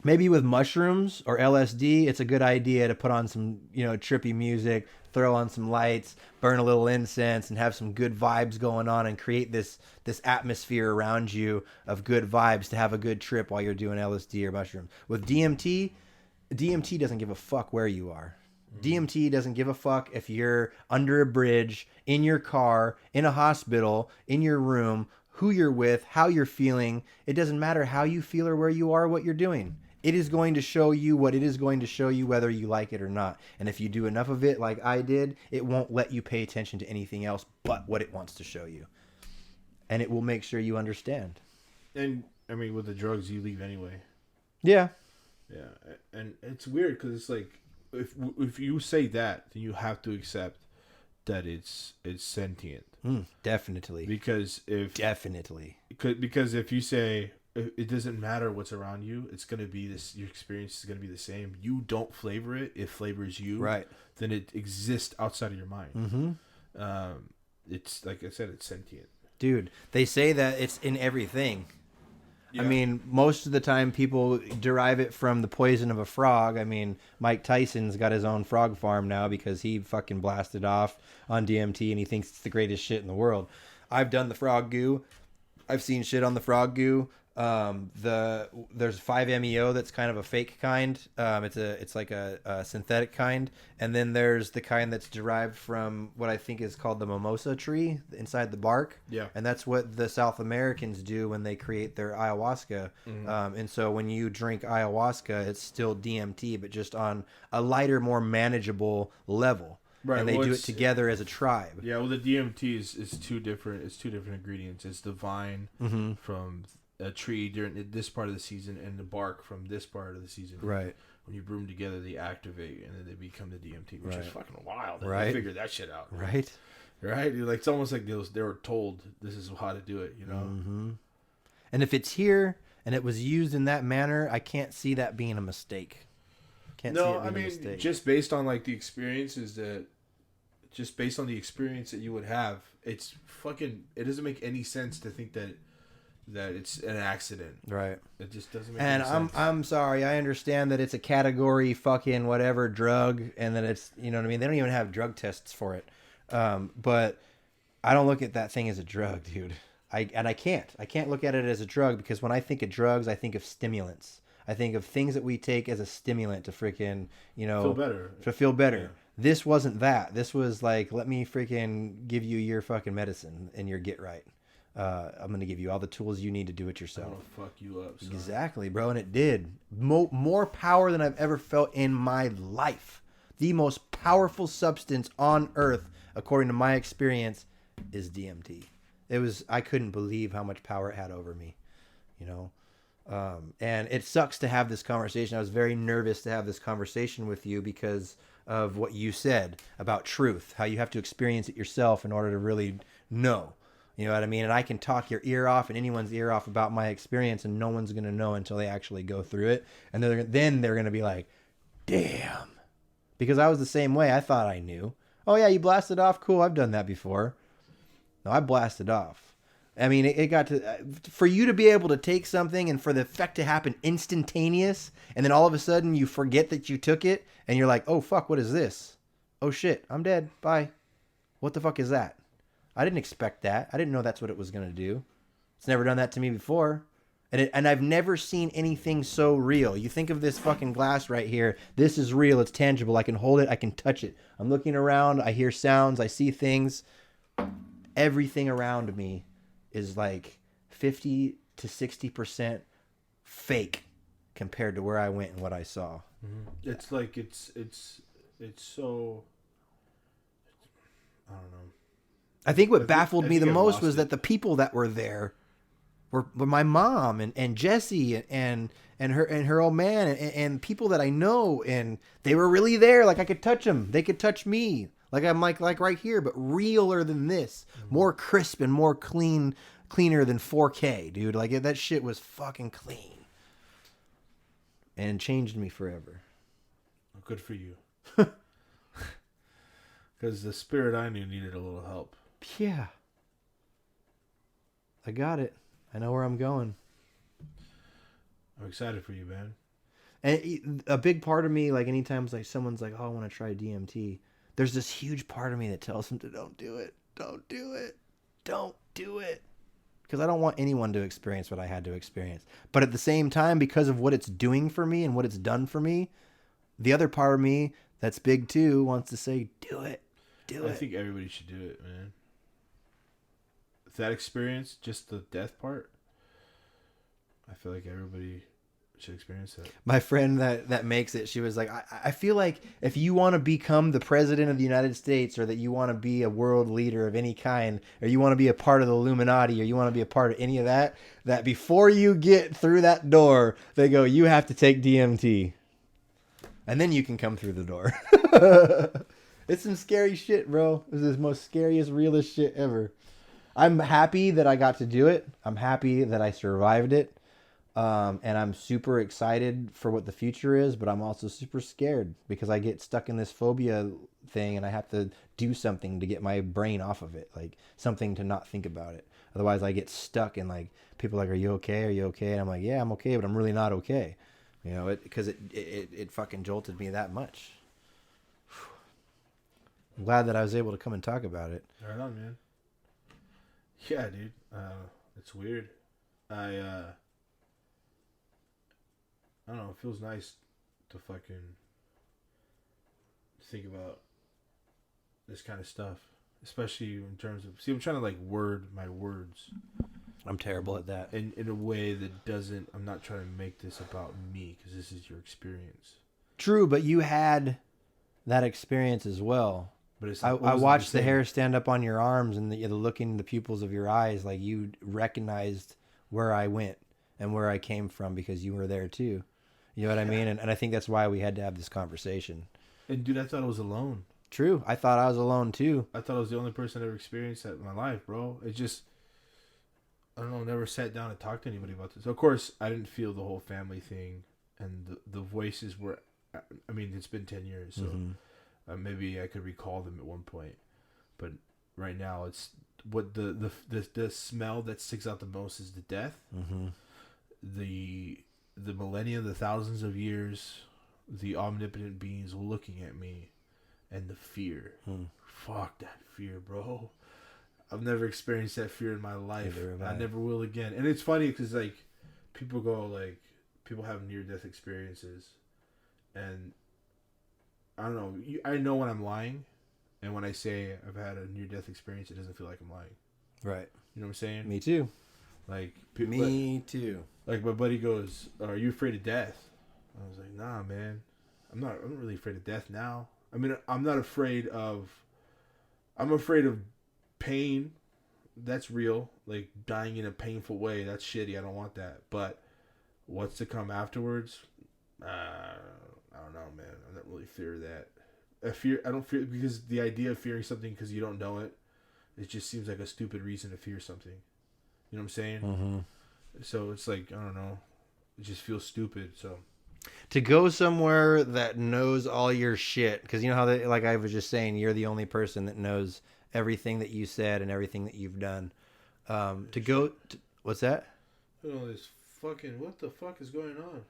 maybe with mushrooms or LSD, it's a good idea to put on some, trippy music, throw on some lights, burn a little incense, and have some good vibes going on, and create this atmosphere around you of good vibes to have a good trip while you're doing LSD or mushrooms. With DMT doesn't give a fuck where you are. DMT doesn't give a fuck if you're under a bridge, in your car, in a hospital, in your room, who you're with, how you're feeling. It doesn't matter how you feel or where you are, what you're doing. It is going to show you what it is going to show you, whether you like it or not. And if you do enough of it like I did, it won't let you pay attention to anything else but what it wants to show you. And it will make sure you understand. And, I mean, with the drugs, you leave anyway. Yeah. Yeah. And it's weird because it's like, if you say that, then you have to accept that it's sentient. Definitely. Because if you say it doesn't matter what's around you, it's gonna be this. Your experience is gonna be the same. You don't flavor it; it flavors you. Right. Then it exists outside of your mind. Mm-hmm. It's like I said, it's sentient. Dude, they say that it's in everything. Yeah. I mean, most of the time people derive it from the poison of a frog. I mean, Mike Tyson's got his own frog farm now because he fucking blasted off on DMT and he thinks it's the greatest shit in the world. I've done the frog goo. I've seen shit on the frog goo. There's 5-MeO that's kind of a fake kind. It's like a synthetic kind, and then there's the kind that's derived from what I think is called the mimosa tree inside the bark. Yeah, and that's what the South Americans do when they create their ayahuasca. Mm-hmm. And so when you drink ayahuasca, it's still DMT, but just on a lighter, more manageable level. Right, and they do it together as a tribe. Yeah, well, the DMT is two different. It's two different ingredients. It's the vine from a tree during this part of the season and the bark from this part of the season. Right. When you brew them together, they activate and then they become the DMT, which is fucking wild. Right. They figured that shit out. Right. Right. Like it's almost like they were told this is how to do it. Mm-hmm. And if it's here and it was used in that manner, I can't see that being a mistake. A mistake. Just based on like the experiences just based on the experience that you would have, it doesn't make any sense to think that it's an accident. Right. It just doesn't make any sense. And I'm sorry, I understand that it's a category fucking whatever drug and that it's, you know what I mean? They don't even have drug tests for it. But I don't look at that thing as a drug, dude. I can't look at it as a drug because when I think of drugs, I think of stimulants. I think of things that we take as a stimulant to freaking, feel better. To feel better. This wasn't that. This was like, let me freaking give you your fucking medicine and your get right. I'm going to give you all the tools you need to do it yourself. I'm gonna fuck you up, son. Exactly, bro. And it did. More power than I've ever felt in my life. The most powerful substance on earth, according to my experience, is DMT. I couldn't believe how much power it had over me, you know? And it sucks to have this conversation. I was very nervous to have this conversation with you because of what you said about truth, how you have to experience it yourself in order to really know. You know what I mean? And I can talk your ear off and anyone's ear off about my experience, and no one's going to know until they actually go through it. And then they're going to be like, damn. Because I was the same way. I thought I knew. Oh, yeah, you blasted off? Cool, I've done that before. No, I blasted off. I mean, it got to... For you to be able to take something and for the effect to happen instantaneous, and then all of a sudden you forget that you took it, and you're like, oh, fuck, what is this? Oh, shit, I'm dead. Bye. What the fuck is that? I didn't expect that. I didn't know that's what it was going to do. It's never done that to me before. And I've never seen anything so real. You think of this fucking glass right here. This is real. It's tangible. I can hold it. I can touch it. I'm looking around. I hear sounds. I see things. Everything around me is like 50 to 60% fake compared to where I went and what I saw. Mm-hmm. It's like it's so... I don't know. I think what baffled me the most was that the people that were there were my mom and Jesse and her old man and people that I know, and they were really there. Like I could touch them, they could touch me. Like I'm like right here, but realer than this, more crisp and more cleaner than 4K, dude. Like that shit was fucking clean, and changed me forever. Good for you. Because the spirit I knew needed a little help. Yeah. I got it. I know where I'm going. I'm excited for you, man. And a big part of me, like anytime like someone's like, oh, I want to try DMT, there's this huge part of me that tells them to don't do it. Don't do it. Don't do it. Because I don't want anyone to experience what I had to experience. But at the same time, because of what it's doing for me and what it's done for me, the other part of me that's big too wants to say, do it. Do it. I think everybody should do it, man. That experience, just the death part, I feel like everybody should experience that. My friend that makes it, she was like, I feel like if you want to become the president of the United States, or that you want to be a world leader of any kind, or you want to be a part of the Illuminati, or you want to be a part of any of that, that before you get through that door, they go, you have to take DMT. And then you can come through the door. It's some scary shit, bro. This is the most scariest, realest shit ever. I'm happy that I got to do it. I'm happy that I survived it. And I'm super excited for what the future is, but I'm also super scared because I get stuck in this phobia thing and I have to do something to get my brain off of it, like something to not think about it. Otherwise I get stuck and like people are like, are you okay? Are you okay? And I'm like, yeah, I'm okay, but I'm really not okay. You know, because it fucking jolted me that much. I'm glad that I was able to come and talk about it. Right on, man. Yeah, dude. It's weird. I don't know. It feels nice to fucking think about this kind of stuff, especially in terms of. See, I'm trying to like word my words. I'm terrible at that. In a way that doesn't. I'm not trying to make this about me because this is your experience. True, but you had that experience as well. But it's I watched the hair stand up on your arms and the look in the pupils of your eyes, like you recognized where I went and where I came from because you were there too. You know what I mean? And I think that's why we had to have this conversation. And dude, I thought I was alone. True. I thought I was alone too. I thought I was the only person that ever experienced that in my life, bro. It just, I don't know, never sat down and talked to anybody about this. Of course, I didn't feel the whole family thing and the voices were, I mean, it's been 10 years, so... Mm-hmm. Maybe I could recall them at one point, but right now it's what the smell that sticks out the most is the death, mm-hmm. the millennia, the thousands of years, the omnipotent beings looking at me, and the fear. Fuck that fear, bro. I've never experienced that fear in my life. I never will again. And it's funny because like people have near death experiences, and I don't know. I know when I'm lying, and when I say I've had a near-death experience, it doesn't feel like I'm lying. Right. You know what I'm saying? Me too. Like Me too. Like my buddy goes, "Are you afraid of death?" I was like, "Nah, man. I'm not really afraid of death now. I mean, I'm not afraid of. I'm afraid of pain. That's real. Like dying in a painful way. That's shitty. I don't want that. But what's to come afterwards? I don't know, man. I don't really fear that. I don't fear because the idea of fearing something because you don't know it, it just seems like a stupid reason to fear something. You know what I'm saying? Mm-hmm. So it's like, I don't know. It just feels stupid. So to go somewhere that knows all your shit, because you know how they, like I was just saying, you're the only person that knows everything that you said and everything that you've done. To go, what's that? Oh, this fucking, what the fuck is going on?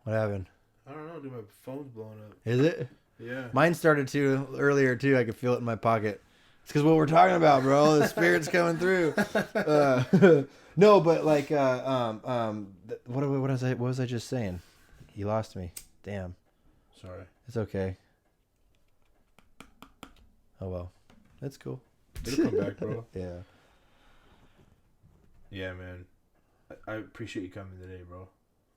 What happened? I don't know, dude. My phone's blowing up. Is it? Yeah. Mine started to earlier too. I could feel it in my pocket. It's because what we're talking about, bro. The spirit's coming through. No, but like, what was I just saying? You lost me. Damn. Sorry. It's okay. Oh well, that's cool. It'll come back, bro. Yeah. Yeah, man. I appreciate you coming today, bro.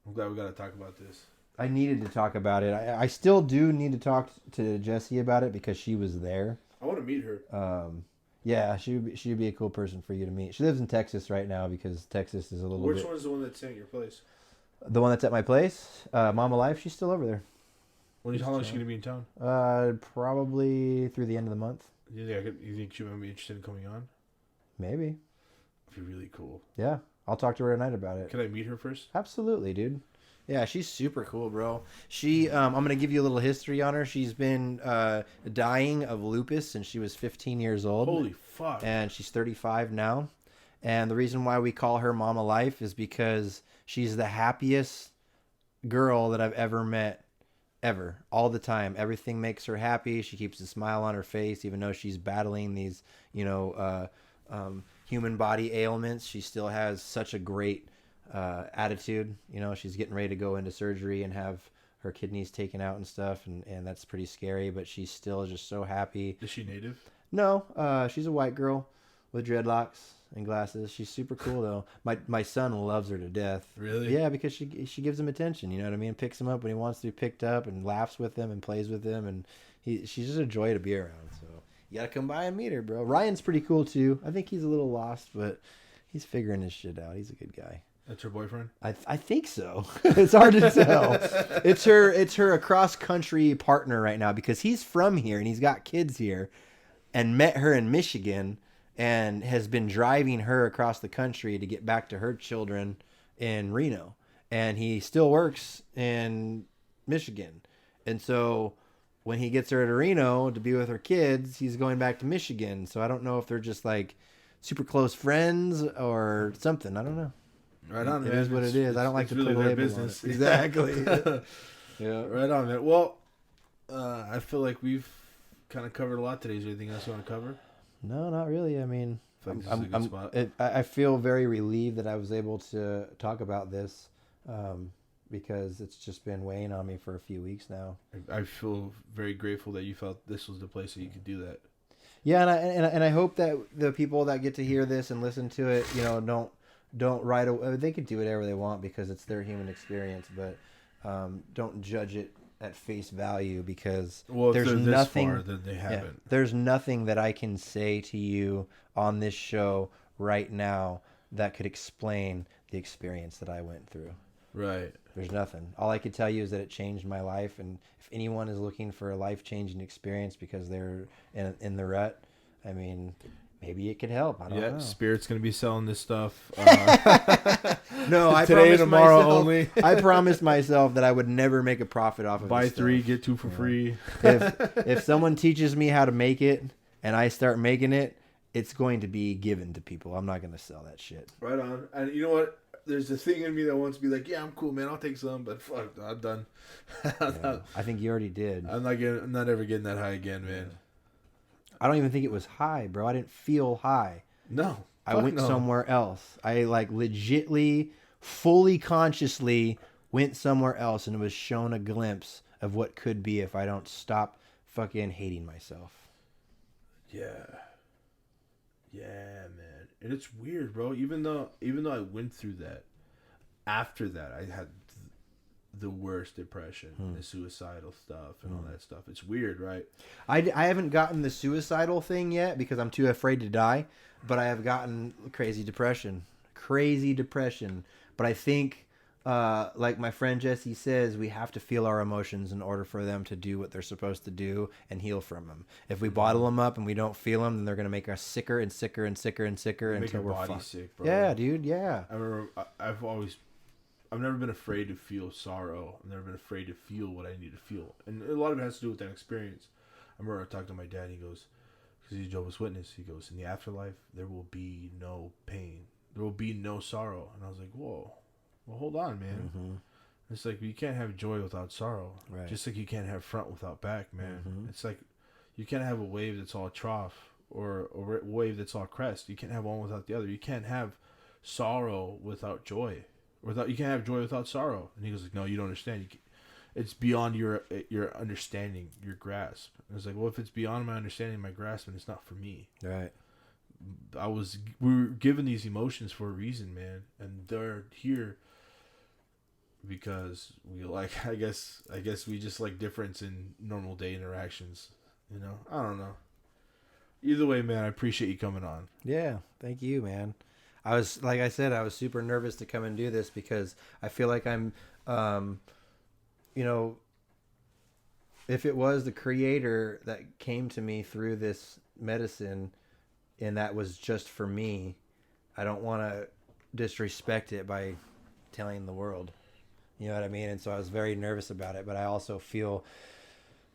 I'm glad we got to talk about this. I needed to talk about it. I still do need to talk to Jessie about it because she was there. I want to meet her. Yeah, she'd be a cool person for you to meet. She lives in Texas right now because Texas is a little bit... Which one's the one that's at your place? The one that's at my place? Mama Life, she's still over there. How long is she going to be in town? Probably through the end of the month. Yeah, you think she might be interested in coming on? Maybe. That'd be really cool. Yeah, I'll talk to her tonight about it. Can I meet her first? Absolutely, dude. Yeah, she's super cool, bro. She, I'm going to give you a little history on her. She's been dying of lupus since she was 15 years old. Holy fuck. And she's 35 now. And the reason why we call her Mama Life is because she's the happiest girl that I've ever met, ever. All the time. Everything makes her happy. She keeps a smile on her face, even though she's battling these, human body ailments. She still has such a great attitude. You know, she's getting ready to go into surgery and have her kidneys taken out and stuff, and that's pretty scary, but she's still just so happy. Is she native? No, she's a white girl with dreadlocks and glasses. She's super cool though. My son loves her to death. Really? Yeah, because she gives him attention, you know what I mean? Picks him up when he wants to be picked up and laughs with him and plays with him, and she's just a joy to be around. So you gotta come by and meet her, bro. Ryan's pretty cool too. I think he's a little lost, but he's figuring his shit out. He's a good guy. That's her boyfriend? I think so. It's hard to tell. It's her cross country partner right now because he's from here and he's got kids here and met her in Michigan and has been driving her across the country to get back to her children in Reno. And he still works in Michigan. And so when he gets her to Reno to be with her kids, he's going back to Michigan. So I don't know if they're just like super close friends or something. I don't know. Right on, man. It is what it is. I don't like to really put a their label business. on it. Exactly. Yeah. Right on, man. Well, I feel like we've kind of covered a lot today. Is there anything else you want to cover? No, not really. I mean, I feel like this is a good spot. I feel very relieved that I was able to talk about this because it's just been weighing on me for a few weeks now. I feel very grateful that you felt this was the place that you could do that. Yeah, and I hope that the people that get to hear this and listen to it, don't right away. They could do whatever they want because it's their human experience, but don't judge it at face value because there's nothing. This far, then they haven't. Yeah, there's nothing that I can say to you on this show right now that could explain the experience that I went through. Right. There's nothing. All I could tell you is that it changed my life, and if anyone is looking for a life-changing experience because they're in the rut, I mean, maybe it could help. I don't know. Spirit's gonna be selling this stuff. No, I today and tomorrow myself, only. I promised myself that I would never make a profit off of Buy this 3, stuff. get 2 for free. If someone teaches me how to make it and I start making it, it's going to be given to people. I'm not going to sell that shit. Right on. And you know what? There's a thing in me that wants to be like, yeah, I'm cool, man. I'll take some, but fuck, I'm done. Yeah, I think you already did. I'm not ever getting that high again, man. I don't even think it was high, bro. I didn't feel high. No. I went somewhere else. I legitly, fully consciously went somewhere else and was shown a glimpse of what could be if I don't stop fucking hating myself. Yeah. Yeah, man. And it's weird, bro. Even though I went through that, after that I had the worst depression, the suicidal stuff and all that stuff. It's weird, right? I haven't gotten the suicidal thing yet because I'm too afraid to die, but I have gotten crazy depression. But I think, like my friend Jesse says, we have to feel our emotions in order for them to do what they're supposed to do and heal from them. If we bottle them up and we don't feel them, then they're going to make us sicker and sicker and sicker and sicker until we're fucked. Sick, bro. Yeah, dude, yeah. I remember I've never been afraid to feel sorrow. I've never been afraid to feel what I need to feel. And a lot of it has to do with that experience. I remember I talked to my dad, he goes, because he's a Jehovah's Witness, he goes, in the afterlife, there will be no pain. There will be no sorrow. And I was like, whoa, well, hold on, man. Mm-hmm. It's like, you can't have joy without sorrow. Right. Just like you can't have front without back, man. Mm-hmm. It's like, you can't have a wave that's all trough or a wave that's all crest. You can't have one without the other. You can't have sorrow without joy. You can't have joy without sorrow. And he goes like, no, you don't understand. It's beyond your understanding, your grasp. And it's like, well, if it's beyond my understanding, my grasp, and it's not for me. Right. We were given these emotions for a reason, man, and they're here because we like. I guess we just like difference in normal day interactions. You know, I don't know. Either way, man, I appreciate you coming on. Yeah, thank you, man. I was, like I said, I was super nervous to come and do this because I feel like I'm, if it was the creator that came to me through this medicine and that was just for me, I don't want to disrespect it by telling the world. You know what I mean? And so I was very nervous about it, but I also feel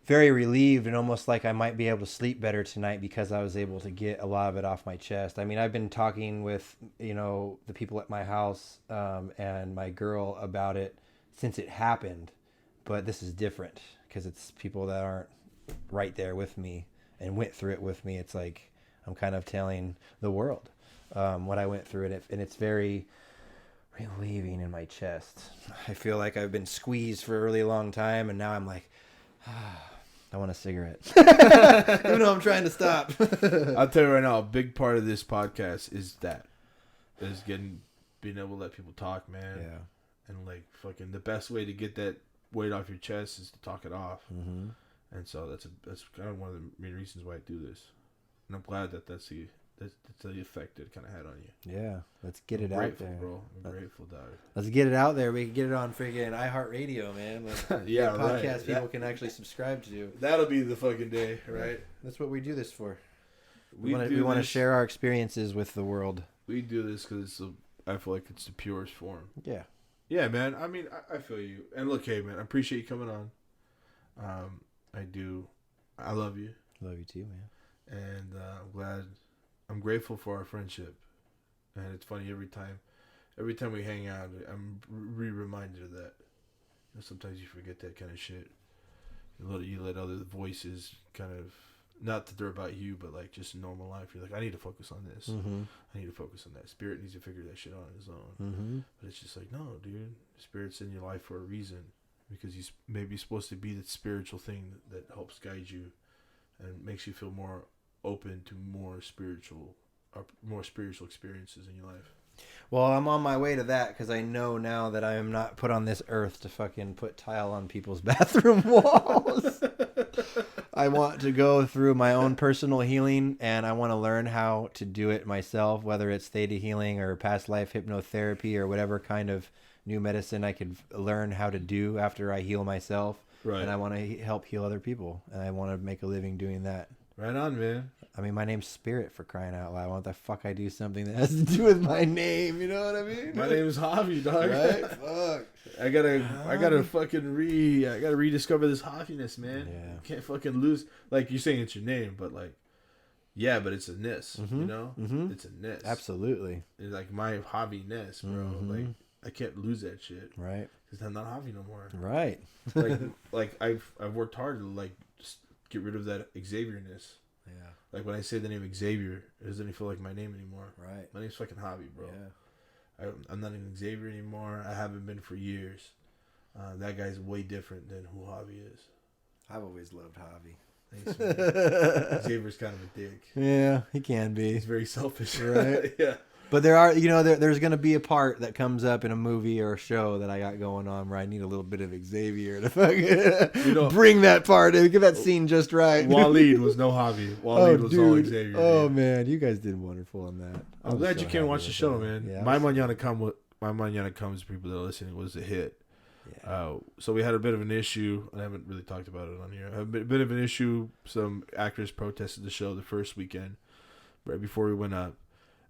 very relieved and almost like I might be able to sleep better tonight because I was able to get a lot of it off my chest. I mean, I've been talking with, the people at my house and my girl about it since it happened, but this is different because it's people that aren't right there with me and went through it with me. It's like I'm kind of telling the world what I went through, and it's very relieving in my chest. I feel like I've been squeezed for a really long time, and now I'm like, I want a cigarette. Even though I'm trying to stop. I'll tell you right now, a big part of this podcast is being able to let people talk, man. Yeah. And like fucking the best way to get that weight off your chest is to talk it off. Mm-hmm. And so that's kind of one of the main reasons why I do this. And I'm glad that's the effect it kind of had on you. Yeah, let's get it grateful, out there, bro. I'm grateful, dog. Let's get it out there. We can get it on freaking iHeartRadio, man. Like, yeah, podcast right. people can actually subscribe to. That'll be the fucking day, right? That's what we do this for. We want to share our experiences with the world. We do this because I feel like it's the purest form. Yeah. Yeah, man. I mean, I feel you. And look, hey, man, I appreciate you coming on. I do. I love you. Love you too, man. And I'm grateful for our friendship. And it's funny, every time we hang out, I'm reminded of that. Sometimes you forget that kind of shit. You let other voices kind of, not that they're about you, but like just normal life. You're like, I need to focus on this. Mm-hmm. I need to focus on that. Spirit needs to figure that shit out on his own. Mm-hmm. But it's just like, no, dude. Spirit's in your life for a reason. Because he's maybe supposed to be the spiritual thing that helps guide you and makes you feel more open to more spiritual experiences in your life. Well, I'm on my way to that because I know now that I am not put on this earth to fucking put tile on people's bathroom walls. I want to go through my own personal healing, and I want to learn how to do it myself, whether it's theta healing or past life hypnotherapy or whatever kind of new medicine I could learn how to do after I heal myself. Right. And I want to help heal other people, and I want to make a living doing that. Right on, man. I mean, my name's Spirit, for crying out loud. Why don't the fuck I do something that has to do with my name? You know what I mean? My name is Javi, dog. Right? Fuck. I gotta fucking rediscover this Javiness, man. Yeah. You can't fucking lose. Like, you're saying it's your name, but like, yeah, but it's a ness, Mm-hmm. you know? Mm-hmm. It's a ness. Absolutely. It's like my Javi-ness, bro. Mm-hmm. Like, I can't lose that shit. Right. Because I'm not Javi no more. Right. like I've worked hard to like just get rid of that Xavier-ness. Yeah. Like when I say the name Xavier, it doesn't even feel like my name anymore. Right. My name's fucking Javi, bro. Yeah. I'm not even Xavier anymore. I haven't been for years. That guy's way different than who Javi is. I've always loved Javi. Thanks, man. Xavier's kind of a dick. Yeah, he can be. He's very selfish. Right? Yeah. But there are, there's going to be a part that comes up in a movie or a show that I got going on where I need a little bit of Xavier to fucking bring that part in, get that scene just right. Waleed was no Javi. Waleed was all Xavier. Oh, man, you guys did wonderful on that. I'm glad you came and watch the show, man. Yeah, My Mañana Comes, people that are listening, was a hit. Yeah. So we had a bit of an issue, and I haven't really talked about it on here. A bit of an issue. Some actors protested the show the first weekend, right before we went up.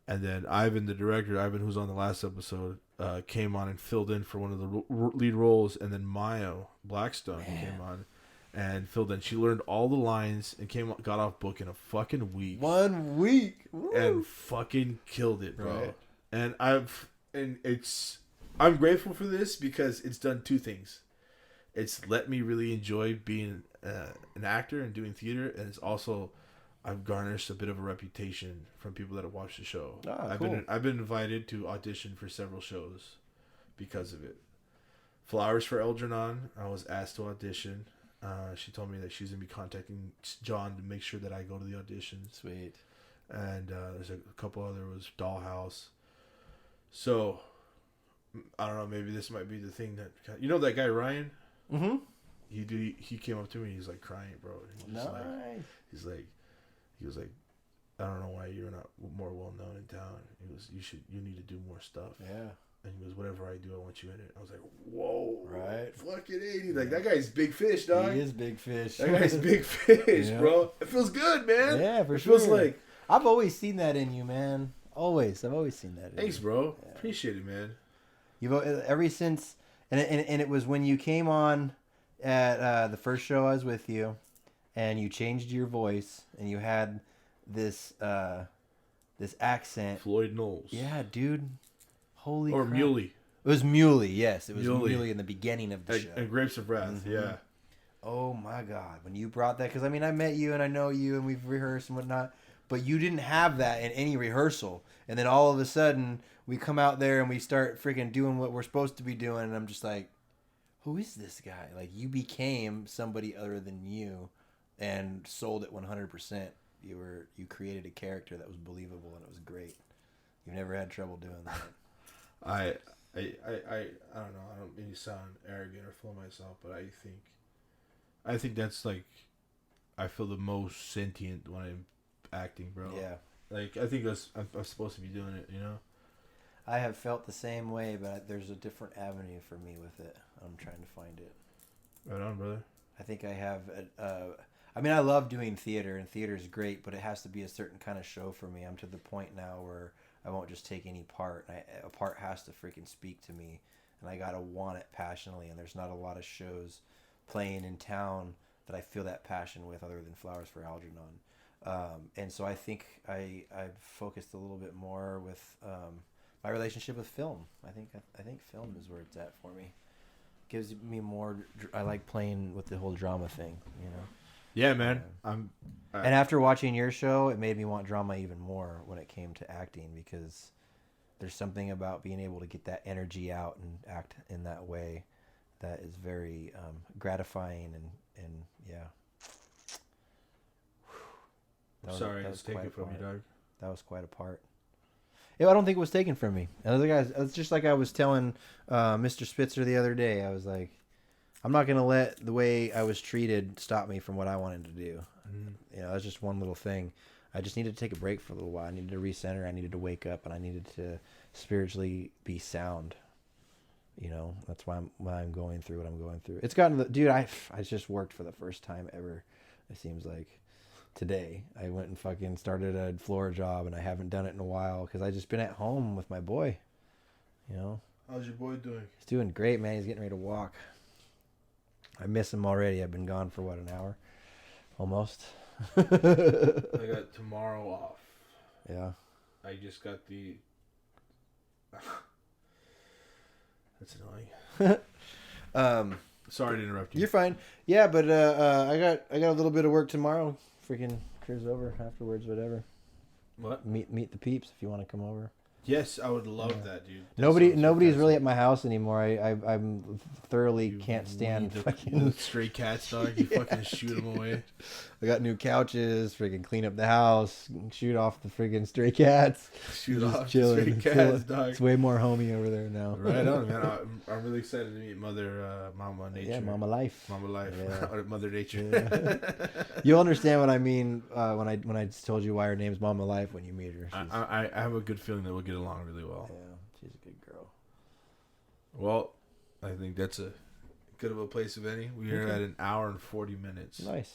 And then Ivan, the director, who's on the last episode, came on and filled in for one of the lead roles. And then Maya Blackstone came on and filled in. She learned all the lines and got off book in a fucking week. 1 week. Woo. And fucking killed it, bro. Right. And I'm grateful for this because it's done two things. It's let me really enjoy being an actor and doing theater, and it's also I've garnished a bit of a reputation from people that have watched the show. Cool. I've been invited to audition for several shows because of it. Flowers for Eldranon, I was asked to audition. She told me that she's gonna be contacting John to make sure that I go to the auditions. Sweet. And there's a couple other was Dollhouse. So I don't know. Maybe this might be the thing that that guy Ryan. Mm-hmm. He came up to me. He's like crying, bro. He was like, I don't know why you're not more well known in town. He goes, you need to do more stuff. Yeah. And he goes, whatever I do, I want you in it. I was like, whoa, right, fucking 80. Like that guy's big fish, dog. He is big fish. That guy's big fish, bro. It feels good, man. Yeah, for it sure. Feels like I've always seen that in you, man. I've always seen that. Thanks, bro. Yeah. Appreciate it, man. You've ever since, and it was when you came on at the first show I was with you, and you changed your voice, and you had this accent. Floyd Knowles. Yeah, dude. Holy or crap. Muley. It was Muley, yes. It was Muley in the beginning of the show. And Grapes of Wrath, yeah. Oh, my God. When you brought that, because, I mean, I met you and I know you and we've rehearsed and whatnot, but you didn't have that in any rehearsal. And then all of a sudden, we come out there and we start freaking doing what we're supposed to be doing, and I'm just like, who is this guy? Like, you became somebody other than you and sold it 100%. You created a character that was believable, and it was great. You've never had trouble doing that. I don't know. I don't mean to sound arrogant or full of myself, but I think that's like I feel the most sentient when I'm acting, bro. Yeah. Like I think I'm supposed to be doing it, you know. I have felt the same way, but there's a different avenue for me with it. I'm trying to find it. Right on, brother. I think I have. I mean, I love doing theater, and theater is great, but it has to be a certain kind of show for me. I'm to the point now where I won't just take any part. A part has to freaking speak to me, and I gotta want it passionately. And there's not a lot of shows playing in town that I feel that passion with, other than Flowers for Algernon. And so I think I've focused a little bit more with my relationship with film. I think film is where it's at for me. Gives me more. I like playing with the whole drama thing, you know. Yeah, man. And after watching your show, it made me want drama even more when it came to acting, because there's something about being able to get that energy out and act in that way that is very gratifying and yeah. Sorry, it's taken from you, dog. That was quite a part. Yeah, I don't think it was taken from me. And the guys, it's just like I was telling Mr. Spitzer the other day. I was like, I'm not gonna let the way I was treated stop me from what I wanted to do. You know, that's just one little thing. I just needed to take a break for a little while. I needed to recenter. I needed to wake up, and I needed to spiritually be sound. You know, that's why I'm going through what I'm going through. It's gotten, dude. I just worked for the first time ever. It seems like today I went and fucking started a floor job, and I haven't done it in a while because I just been at home with my boy. You know. How's your boy doing? He's doing great, man. He's getting ready to walk. I miss him already. I've been gone for, what, an hour? Almost. I got tomorrow off. Yeah. I just got the... That's annoying. Sorry to interrupt you. You're fine. Yeah, but I got a little bit of work tomorrow. Freaking cruise over afterwards, whatever. What? Meet the peeps if you want to come over. Yes, I would love that, dude. That Nobody's sounds really fantastic. at my house anymore. I'm thoroughly You can't stand weed fucking the stray cats, dog. You Yeah, fucking shoot them away. I got new couches, freaking clean up the house, shoot off the friggin' stray cats. Shoot Just off the chilling. stray cats, dog. It's way more homey over there now. Right on, man. I'm really excited to meet Mama Nature. Yeah, Mama Life. Mama Life. Yeah. Or Mother Nature. Yeah. You'll understand what I mean when I told you why her name's Mama Life when you meet her. I have a good feeling that we'll get along really well. Yeah, she's a good girl. Well, I think that's a good of a place of any. We are at an hour and 40 minutes. Nice.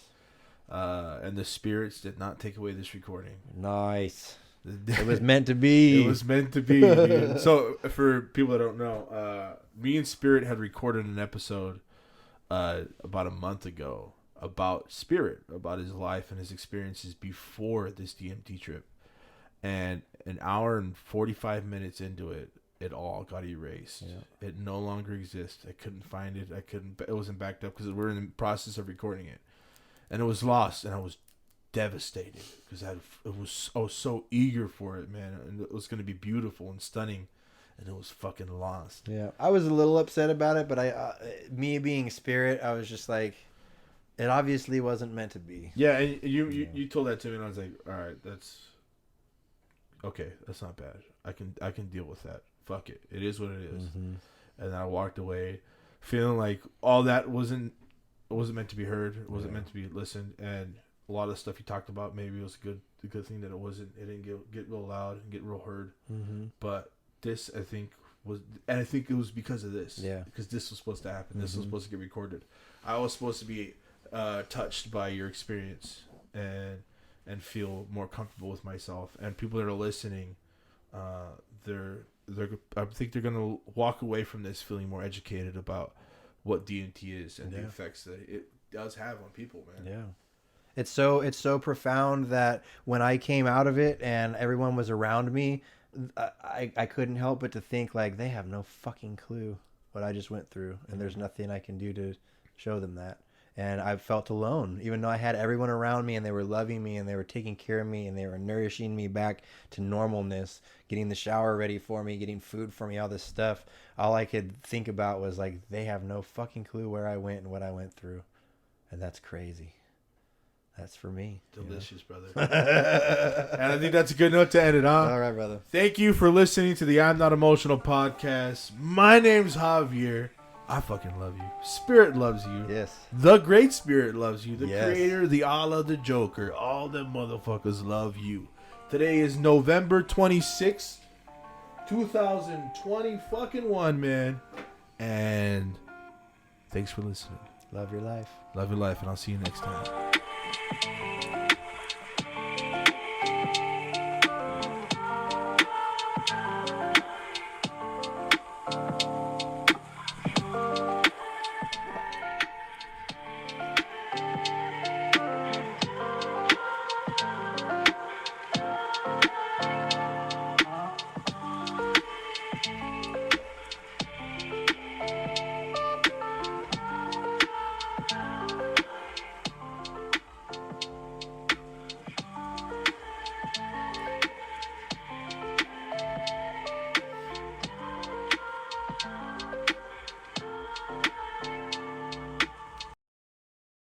And the spirits did not take away this recording. Nice. It was meant to be. It was meant to be, dude. So, for people that don't know, me and Spirit had recorded an episode about a month ago about Spirit, about his life and his experiences before this DMT trip. And an hour and 45 minutes into it, it all got erased. Yeah. It no longer exists. I couldn't find it. It wasn't backed up because we were in the process of recording it. And it was lost, and I was devastated because I was so eager for it, man, and it was going to be beautiful and stunning, and it was fucking lost. Yeah, I was a little upset about it, but me being Spirit, I was just like, it obviously wasn't meant to be. Yeah, and you told that to me, and I was like, all right, that's okay. That's not bad. I can deal with that. Fuck it. It is what it is. Mm-hmm. And then I walked away, feeling like all that wasn't meant to be heard. It wasn't meant to be listened, and a lot of the stuff you talked about, maybe it was a good thing that it wasn't. It didn't get real loud and get real heard. Mm-hmm. But this, I think, was, and I think it was because of this. Yeah. Because this was supposed to happen. This was supposed to get recorded. I was supposed to be touched by your experience and feel more comfortable with myself. And people that are listening, I think they're gonna walk away from this feeling more educated about what DMT is and the effects that it does have on people, man. Yeah. It's so profound that when I came out of it and everyone was around me, I couldn't help but to think like they have no fucking clue what I just went through, and there's nothing I can do to show them that. And I felt alone, even though I had everyone around me and they were loving me and they were taking care of me and they were nourishing me back to normalness, getting the shower ready for me, getting food for me, all this stuff. All I could think about was like, they have no fucking clue where I went and what I went through. And that's crazy. That's for me. Delicious, brother. And I think that's a good note to end it on. All right, brother. Thank you for listening to the I'm Not Emotional podcast. My name's Javier. I fucking love you. Spirit loves you. Yes. The Great Spirit loves you. The Creator, the Allah, the Joker. All them motherfuckers love you. Today is November 26th, 2020 fucking 1, man. And thanks for listening. Love your life. Love your life, and I'll see you next time.